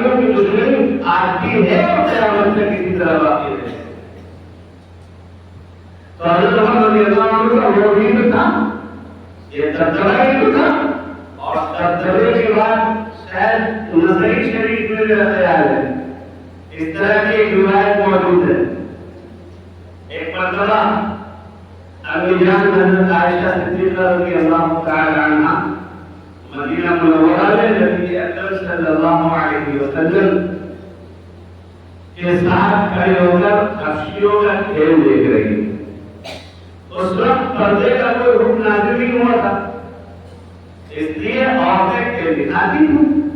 مسلمانوں کی دشمنی آج بھی ہے اور قیامت تک اسی طرح باقی ہے. تو حضرت عمر رضی اللہ عنہ کا وہ بھی تھا، یہ دبدبہ ہی تھا. اور دبدبے کے بعد شاید نسائی شریف میں میرا خیال ہے اس طرح کی ایک روایت موجود ہے. ایک مرتبہ امی جان حضرت عائشہ صدیقہ رضی اللہ تعالی عنہا مدینہ منورہ میں نبی اکرم صلی اللہ علیہ وسلم کے ساتھ کھڑے ہو کر حبشیوں کا کھیل دیکھ رہی. اس وقت پردے کا کوئی حکم نازل نہیں ہوا تھا، اس لیے عورتیں کھیل دکھاتی تھیں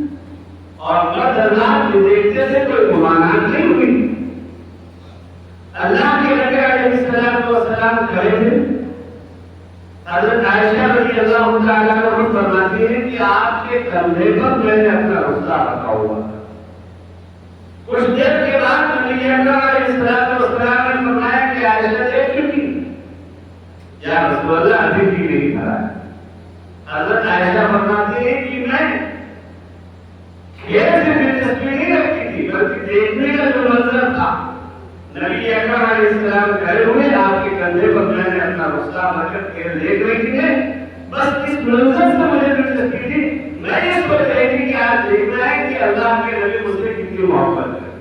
اور مرد حضرات بھی دیکھتے تھے، کوئی ممانعت نہیں ہوئی. اللہ کے نبی علیہ السلام کھڑے تھے. حضرت عائشہ رضی اللہ تعالیٰ عنہ فرماتی ہے کہ آپ کے کندھے پر میں نے اپنا رخسار رکھا ہوا تھا. کچھ دیر کے بعد نبی اکرم علیہ السلام نے فرمایا کہ عائشہ دیکھ چکی. یا رسول اللہ ابھی بھی نہیں کھڑا ہے. حضرت عائشہ فرماتی ہے کہ میں کھیل سے دلچسپی نہیں رکھتی تھی، بلکہ دیکھنے کا جو منظر تھا نبی اکرم علیہ السلام کھڑے ہوئے آپ کے کندھے پر میں نے اپنا رخسار رکھ کر کھیل دیکھ رہی تھی. بس اس منظر سے مجھے دلچسپی تھی. میں یہ سوچ رہی تھی کہ آج دیکھنا ہے کہ اللہ کے نبی مجھ سے کتنی محبت ہے،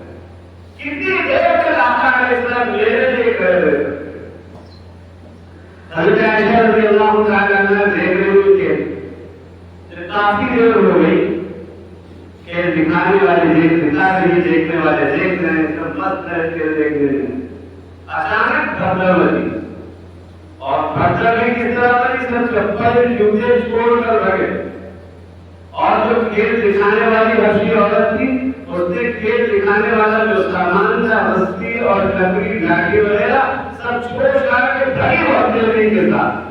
کتنی دیر تک آقا علیہ السلام میرے لیے کہہ رہے تھے. حضرت عائشہ رضی اللہ تعالیٰ عنہ دیکھ رہے ہوئے کہ کافی دیر ہو گئی کہ دکھانے والے دکھا رہی، دیکھنے والے دیکھ رہے ہیں، سب مست رہ کے دیکھ رہے ہیں. اچانک دھڑکن بجی اور دھڑکن کس طرح بجی؟ سب چپل جوتے چھوڑ کر بھگے. اور جو کھیل دکھانے والی حبشی عورت تھی اس نے کھیل دکھانے والا جو سامان تھا رسی اور لکڑی لاٹھی وغیرہ سب چھوڑ چھاڑ کے بھگی اور تیزی کے ساتھ.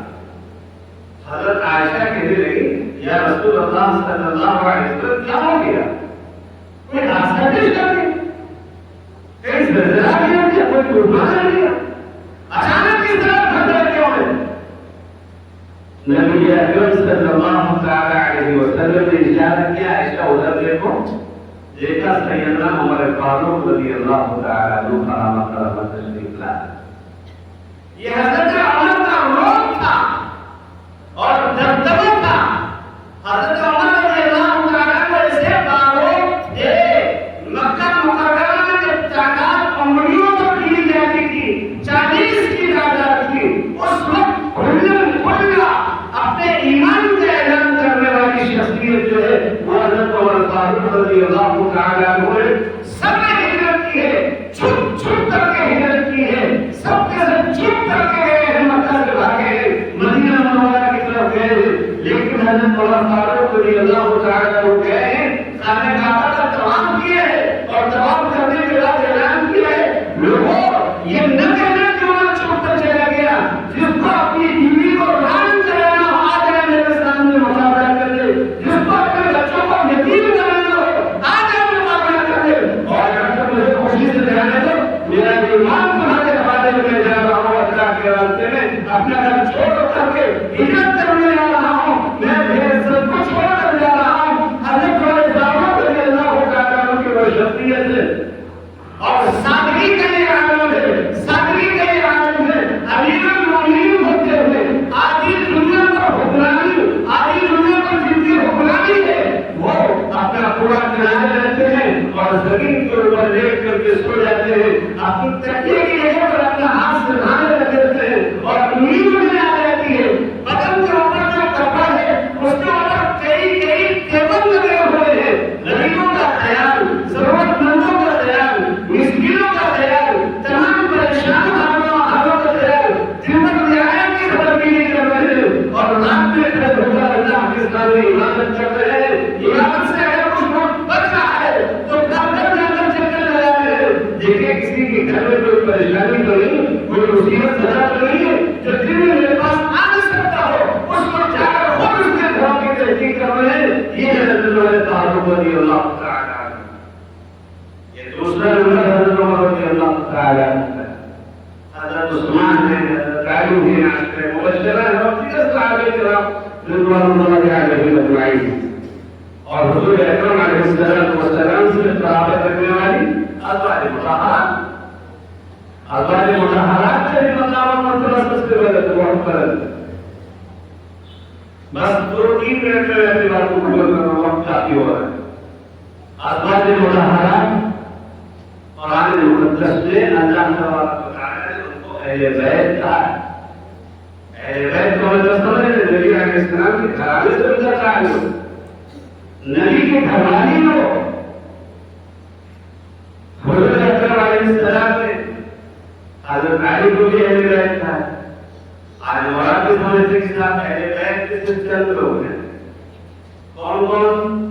حضرت عائشہ کہنے لگی یا رسول اللہ صلی اللہ علیہ وسلم کیا ہو گیا؟ کوئی حادثہ پیش کر گیا؟ کہیں زلزلہ گیا کیا؟ کوئی طوفان آ گیا؟ اچانک اس طرح بھگدڑ کیوں ہے؟ نبی اکرم صلی اللہ تعالی علیہ وسلم نے اشارہ کیا عائشہ ادھر دیکھو. دیکھا سیدنا عمر فاروق رضی اللہ تعالی عنہ کرامہ تشریف لائے. یہ حضرت عمر کا روپ تھا اور دبدبہ تھا. حضرت عمر رضی اللہ تعالیٰ عنہ ایسے باروق تھے. مکہ مکرمہ میں جب تعداد انگلیوں پر گنی جاتی تھی 40 کی تعداد تھی، اس وقت کھلا اپنے ایمان کا اعلان کرنے والی شخصیت جو ہے وہ حضرت عمر فاروق رضی اللہ تعالیٰ عنہ نے سب نے ہجرت کی ہے، چھپ چھپ کر کے ہجرت کی ہے. سب کے سب چھپ کر کے گئے ہیں، مکہ سے بھاگے ہیں، مدینہ منورہ کی طرف گئے ہیں. لیکن حضرت عمر فاروق رضی اللہ تعالیٰ عنہ گئے ہیں، خانہ کعبہ کا طواف کیا ہے اور طواف کرنے کے بعد اعلان کیا ہے لوگوں یہ نہ کہنا کہ عمر چھپ کر چلا گیا. جس کو اپنی بیوی کو ران کرانا ہو آ جائے میرے سامنے مقابلہ کر لے. جس کو اپنے بچوں کو یتیم کرانا ہو آ جائے مقابلہ کر لے. اور اگر مجھے خوشی سے جانے دو میرا ایمان تمہارے حوالے میں جا رہا ہوں. اللہ کے راستے میں اپنا گھر چھوڑ کر کے ہجرت کرنے جا رہا ہوں. میں ڈھیر سب کو چھوڑ کر جا رہا ہوں. حضرت عمر فاروق رضی اللہ تعالیٰ عنہ کی وہ شخصیت ہے اور سادگی کا یہ عالم ہے، سادگی کا یہ عالم ہے. امیر المومنین ہوتے ہوئے آدھی دنیا پر حکمرانی، آدھی دنیا پر جن کی حکمرانی ہے وہ اپنا پورا جنازہ رہتے ہیں اور زمین کے اوپر لیٹ کر کے سو جاتے ہیں. اپنی تکیے کی جگہ پر اپنا ہاتھ سے دھانے رکھ دیتے ہیں اور نیند میں آ جاتی ہے. بدن کے اوپر جو کپڑا ہے اس کے اوپر کئی ٹیبل لگے ہوئے ہیں. غریبوں کا خیال، ضرورت مندوں کا خیال، مسکینوں کا خیال، تمام پریشان حالوں کا خیال. دن بھر رعایا کی خبر بھی نہیں کر رہے ہیں اور رات میں کھڑے ہو کر اللہ کے سامنے عبادت کر رہے ہیں. عبادت سے اگر کچھ وقت بچ رہا ہے تو گھر جا کر چکر لگا رہے ہیں. دیکھیں کسی کے گھر میں کوئی پریشانی تو نہیں، کوئی مصیبت زدہ تو نہیں ہے جو دن میں میرے پاس آ نہیں سکتا ہو. اس کو جا کر خود اس کے گھروں کی تحقیق کر رہے ہیں. یہ حضرت عمر فاروق رضی اللہ تعالیٰ عنہ. یہ دوسرا نمبر حضرت عمر رضی اللہ تعالیٰ عنہ. حضرت عثمان ہیں، حضرت علی ہیں، عشرہ مبشرہ ہیں اور دیگر صحابہ کرام رضوان اللہ علیہم اجمعین. اور حضور اکرم علیہ السلام سے منٹ میں ایسی بات کو مکمل کر رہا ہوں، وقت کافی ہو رہا ہے. ازواج مطہرات قرآن مقدس میں اللہ تبارک و تعالی نے ان کو اہل بیت کہا ہے. اہل بیت کو مطلب سمجھ رہے ہیں، نبی علیہ السلام کے گھرانے سے ان کا تعلق، نبی کے گھر والی لوگ. حضرت اکرم علیہ السلام نے حضرت علی کو بھی اہل بیت کہا ہے. آج مراد کے سمجھنے کے ساتھ اہل بیت کے صرف چند لوگ ہیں. کون کون؟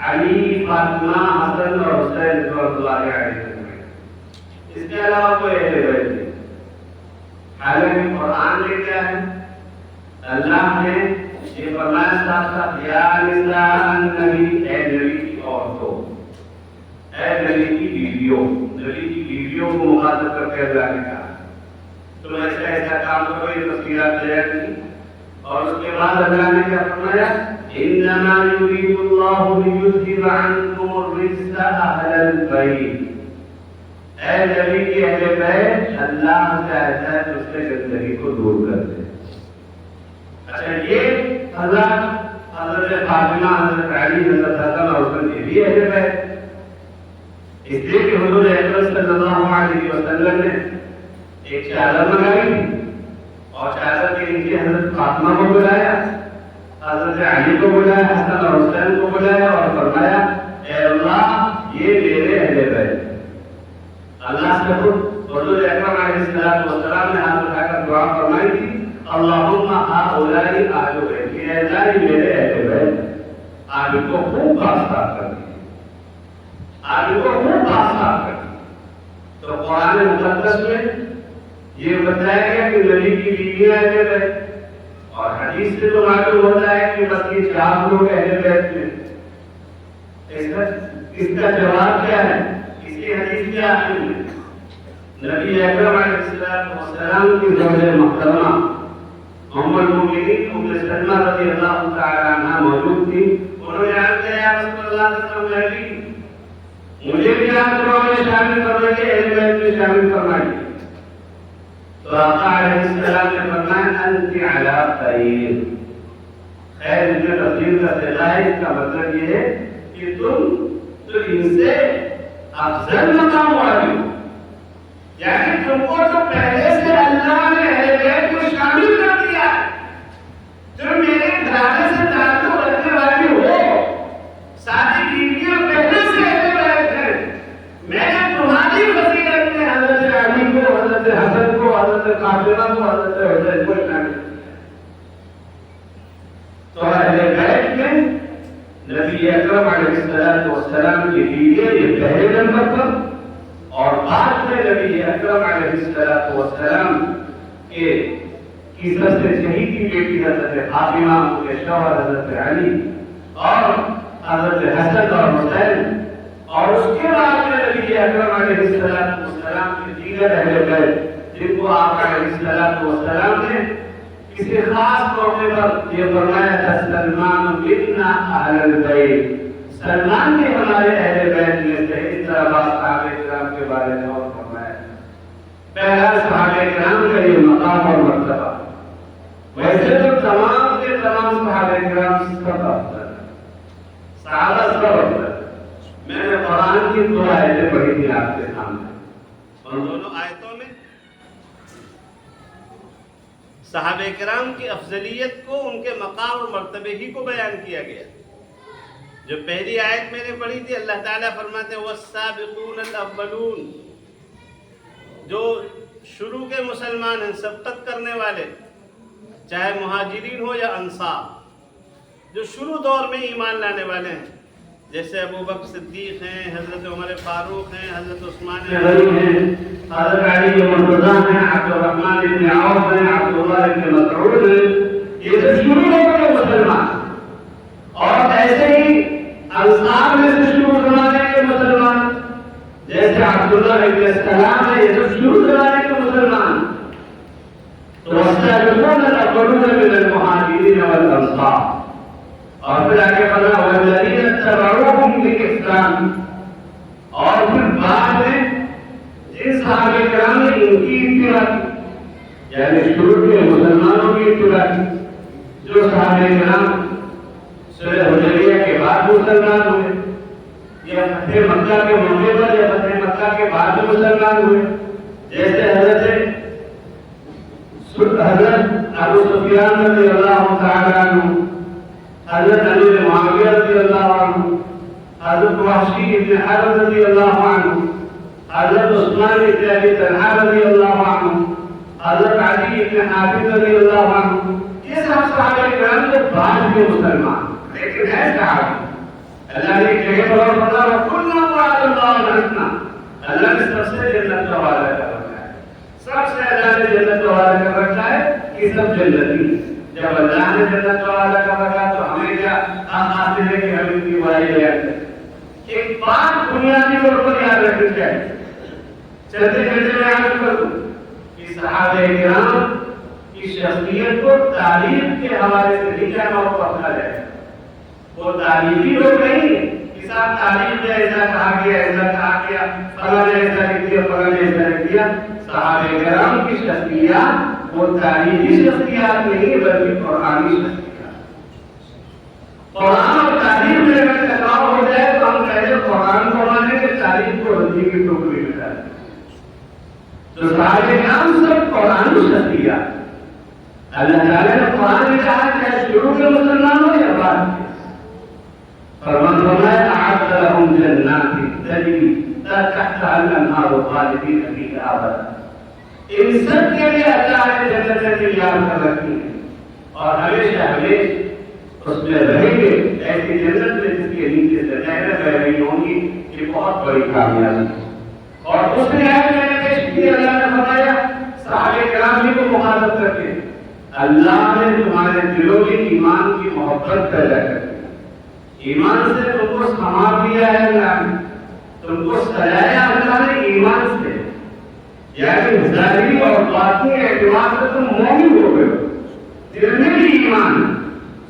علی، فاطمہ، حسن اور حسین رضی اللہ علیہ. اس کے علاوہ کوئی اہل بیت نہیں. حالانکہ قرآن میں کیا ہے؟ اللہ نے یہ فرمایا صاف صاف، یا نساء النبی، اے نبی کی عورتوں، اے نبی کی بیویوں. نبی کی بیویوں کو مخاطب کر کے اللہ نے کہا تم ایسا ایسا کام کرو، یہ تفصیلات بیان کی. اور اس کے بعد اللہ نے کیا فرمایا؟ انما یرید اللہ لیذھب عنکم الرجس اہل البیت. اے نبی کی اہل بیت، اللہ چاہتا ہے کہ اس سے گندگی کو دور کر دے. اچھا، یہ حضرت فاطمہ، حضرت علی، حضرت حسن اور حسین یہ بھی اہل بیت. اس لیے کہ حضور اکرم صلی اللہ علیہ وسلم نے ایک چادر منگائی اور چادر کے نیچے حضرت فاطمہ کو بلایا، حضرت علی کو بلایا، حسن اور حسین کو بلایا اور فرمایا اے اللہ یہ میرے اہل بیت. اللہ سے خود حضور اکرم علیہ السلام نے ہاتھ اٹھا کر دعا فرمائی تھی، اللہم ہؤلاء اہل بیتی، اے اللہ یہ میرے اہل بیت. آپ ان کو خوب پاک کر دیجیے، آپ ان کو خوب پاک کر دیجیے. تو قرآن مقدس میں یہ بتایا گیا کہ نبی کی بیویاں اہل بیت، اور حدیث سے تو معلوم ہوتا ہے کہ بس یہ 4 لوگ اہل بیت میں. اس کا جواب کیا ہے؟ اسی حدیث کے آخر میں نبی اکرم علیہ السلام کی زوجہ محترمہ ام المؤمنین ام سلمہ رضی اللہ تعالی عنہا موجود تھی. انہوں نے عرض کیا یا رسول اللہ صلی اللہ علیہ وسلم، مجھے بھی آپ دعا میں شامل فرمائیے، اہل بیت میں شامل فرمائیے. تو آقا علیہ السلام نے فرمایا انت علی خیر. خیر اس میں تفصیل کا صیغہ ہے، اس کا مطلب یہ ہے کہ تم تو ان سے افضل مقام والی ہو. یعنی تم کو تو پہلے سے اللہ نے اہل بیت کو شامل کر دیا ہے. تم میرے گھرانے سے تعلق رکھنے والی ہو. ساری بیویاں پہلے سے اہل بیت ہیں. میں نے تمہاری فضیلت میں حضرت علی کو، حضرت حسن کو، حضرت فاطمہ کو، حضرت حسین کو شامل. تو اہل بیت میں نبی اکرم علیہ السلام کی بیویاں یہ پہلے نمبر پر، اور بعد میں نبی اکرم علیہ السلام کی سب سے شہید کی بیٹی حضرت فاطمہ، ان کے شوہر حضرت علی اور حضرت حسن اور حسین. اور اس کے بعد میں نبی اکرم علیہ السلام کے دیگر اہل بیت جن کو آپ علیہ السلام نے کسی خاص موقع پر یہ فرمایا تھا سلمان منا اہل البیت، سلمان بھی ہمارے اہل بیت میں سے. اس طرح بعض صحابہ کرام کے بارے میں اور فرمایا. پہلا صحابہ کرام کا یہ مقام اور مرتبہ. ویسے تو تمام کے تمام صحابہ کرام سب افضل ہیں، صحابہ سب افضل. میں نے قرآن کی 2 آیتیں پڑھی تھی آپ کے سامنے. ان دونوں آیتوں میں صحابہ کرام کی افضلیت کو، ان کے مقام اور مرتبے ہی کو بیان کیا گیا. جو پہلی آیت میں نے پڑھی تھی، اللہ تعالیٰ فرماتے ہیں والسابقون الاولون، جو شروع کے مسلمان ہیں، سبقت کرنے والے، چاہے مہاجرین ہو یا انصار، جو شروع دور میں ایمان لانے والے ہیں، جیسے ابو بکر صدیق ہیں، حضرت عمر فاروق ہیں، حضرت عثمان غنی ہیں، حضرت علی مرتضیٰ ہیں، عبد الرحمن بن عوف ہیں، عبداللہ بن مسعود ہیں. یہ سب شروع دور کے مسلمان. اور ایسے ہی انصار میں سے شروع زمانے کے مسلمان، جیسے عبداللہ بن سلام ہے، یہ سب شروع زمانے کے مسلمان. تو والسابقون الاولون من المہاجرین والانصار. اور پھر آگے بڑھا والذین اتبعوہم بإحسان. اور پھر بعد میں جن صحابہ کرام نے ان کی اتباع کی، یعنی شروع کے مسلمانوں کی اتباع کی، جو صحابہ کرام صلح حدیبیہ کے بعد مسلمان ہوئے یا فتح مکہ کے موقع پر یا فتح مکہ کے بعد مسلمان ہوئے. جیسے حضرت ابو سفیان رضی اللہ تعالی عنہ، حضرت امیر معاویہ رضی اللہ عنہ، حضرت وحشی ابن حرب رضی اللہ عنہ، حضرت عثمان ابن ابی طلحہ رضی اللہ عنہ، حضرت علی ابن حاتم رضی اللہ عنہ، یہ سب صحابہ کرام کے بعد کے مسلمان لیکن ہے صحابی. اللہ نے ایک جگہ پر فرمایا وَكُلًّا وَعَدَ اللَّهُ الْحُسْنَىٰ، اللہ نے سب سے جنت کا وعدہ کر رکھا ہے، سب سے اللہ نے جنت کا وعدہ کر رکھا ہے کہ سب جنتی. جب اللہ نے جنت کا وعدہ کر رکھا تو ہمیں کیا آتے ہیں کہ ہم ان کی برائی بیان کریں. ایک بات بنیادی طور پر یاد رکھنی چاہیے، چلتے چلتے میں یاد کر دوں کہ صحابہ کرام کی شخصیت کو تعریف کے حوالے سے نہیں جانا اور پرکھا جائے. وہ تعریفی لوگ نہیں کہ صاحب تعریف میں ایسا کہا گیا ایسا کہا گیا، فلاں نے ایسا لکھ دیا فلاں نے ایسا لکھ دیا. صحابہ کرام کی شخصیات وہ تعریفی شخصیات نہیں بلکہ قرآنی شخصیات. قرآن اور تعریف میں اگر ٹکراؤ ہو جائے تو ہم کہتے ہیں قرآن کو مانے کہ تعریف کو رضی کی ٹوکری میں ڈالیں. تو صحابہ کرام سب قرآنی شخصیات. اللہ تعالیٰ نے قرآن میں کہا چاہے شروع کے مسلمان ہو یا بعد کے، فرمایا اعد لهم جنات تجری تحتها الانہار خالدین فیہا ابدا. ان سب کے لیے اللہ نے جنتیں تیار کر رکھی ہیں اور ہمیشہ ہمیشہ اس میں رہیں گے. ایسی جنت میں جس کے نیچے سے نہریں بہ رہی ہوں گی، یہ بہت بڑی کامیابی. اور اس نے آیت میں نے پیش کی، اللہ نے فرمایا صحابہ کرام ہی کو مخاطب کر کے اللہ نے تمہارے دلوں میں ایمان کی محبت پیدا کر دی. ایمان سے تم کو سما دیا ہے اللہ نے، تم کو سجایا اللہ نے ایمان سے، یعنی ظاہری اور باطنی اعتبار سے تم مومن ہو گئے ہو. دل میں بھی ایمان،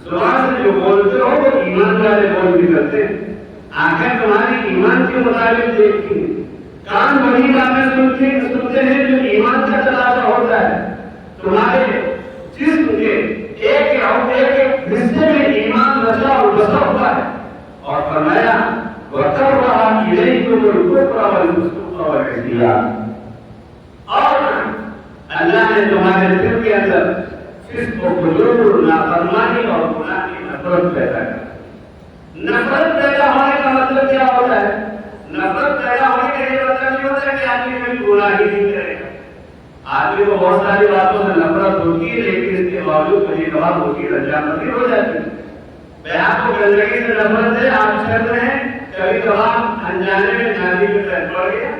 زبان سے جو بولتے ہو وہ ایمان والے بول بھی کرتے ہیں. آنکھیں تمہاری ایمان کے مطابق دیکھتی ہیں، کان وہی باتیں سنتے ہیں جو ایمان کا تقاضا ہوتا ہے. تمہارے جسم کے ایک حصے میں ایمان رچا اور بسا ہوا ہے. اور فرمایا وَقَرَّهَا إِلَيْكُمُ الْكُفْرَ وَالْفُسُوقَ وَالْعِصْيَانَ، اور اللہ نے تمہارے دل کے اندر فسق و فجور، نافرمانی اور گناہ کی نفرت پیدا کر. نفرت پیدا ہونے کا مطلب کیا ہوتا ہے؟ نفرت پیدا ہونے کا یہ مطلب نہیں ہوتا ہے کہ آدمی کوئی گناہ ہی نہیں کرے گا. آدمی کو بہت ساری باتوں سے نفرت ہوتی ہے لیکن اس کے باوجود کہیں کبھار ہوتی ہے رضامندی ہو جاتی ہے. میں آپ کو گندگی سے نفرت ہے، آپ چل رہے ہیں، کبھی کبھار انجانے میں نالی میں پیر پڑ گیا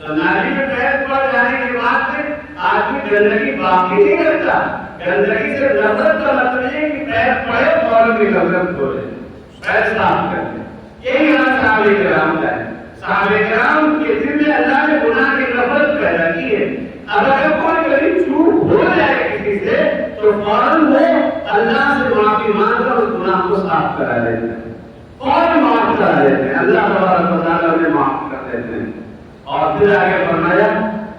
تو نالی میں پیر پڑ جانے کے بعد میں آدمی گندگی باقی نہیں کرتا. گندگی سے نفرت کا مطلب یہ کہ پیر پڑے فوراً کی نفرت ہو جائے، پیر صاف کر دیں. یہی حال صحابہ کرام کا ہے. صحابہ کرام کے دل میں اللہ نے گناہ کی نفرت پیدا کی ہے. اگر کوئی کبھی چوک ہو جائے کسی سے تو فوراً وہ اللہ سے معافی مانگ کر اس گناہ کو صاف کرا دیتے ہیں، فوراً معاف کرا دیتے ہیں. اللہ تبارک و تعالیٰ انہیں معاف کر دیتے ہیں. اور پھر آگے فرمایا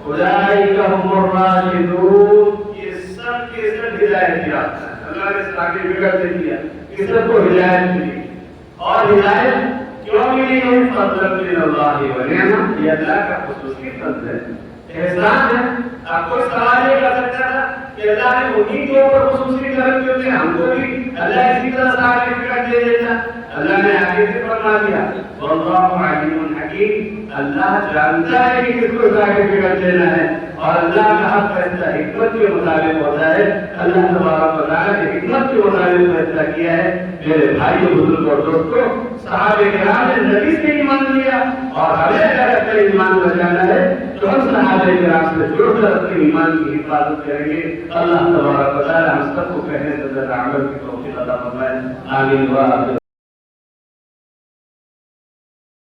اولئک هم الراشدون، یہ سب کے سب ہدایت یافتہ ہیں. اللہ نے اس آگے بگڑ سے دیا کہ سب کو ہدایت ملی. اور ہدایت کیوں ملی ہے؟ فضل من اللہ ونعمہ، یہ اللہ کا خصوصی فضل ہے، احسان ہے. آپ کوئی سوال یہ کر سکتا تھا کہ اللہ نے انہیں کے اوپر خصوصی کرم کیوں دیا، ہم کو بھی اللہ اسی طرح سارٹیفکیٹ دے دیتا. اللہ نے آگے سے فرما دیا واللہ علیم حکیم، اللہ جانتا ہے کہ کس کو سارٹیفکیٹ دینا ہے اور اللہ کا حق فیصلہ حکمت کے مطابق ہوتا ہے. اللہ تبارک و تعالیٰ نے حکمت کے مطابق فیصلہ کیا ہے. میرے بھائی بزرگ اور دوستوں، صحابہ کرام نے نبی سے ایمان لیا اور ہمیں اگر اپنے ایمان بچانا ہے تو ہم صحابہ کرام سے جڑ کر اپنے ایمان کی حفاظت کریں گے. اللہ تبارک و تعالیٰ ہم سب کو کہنے سے عمل کی توفیق عطا فرمائے. آمین.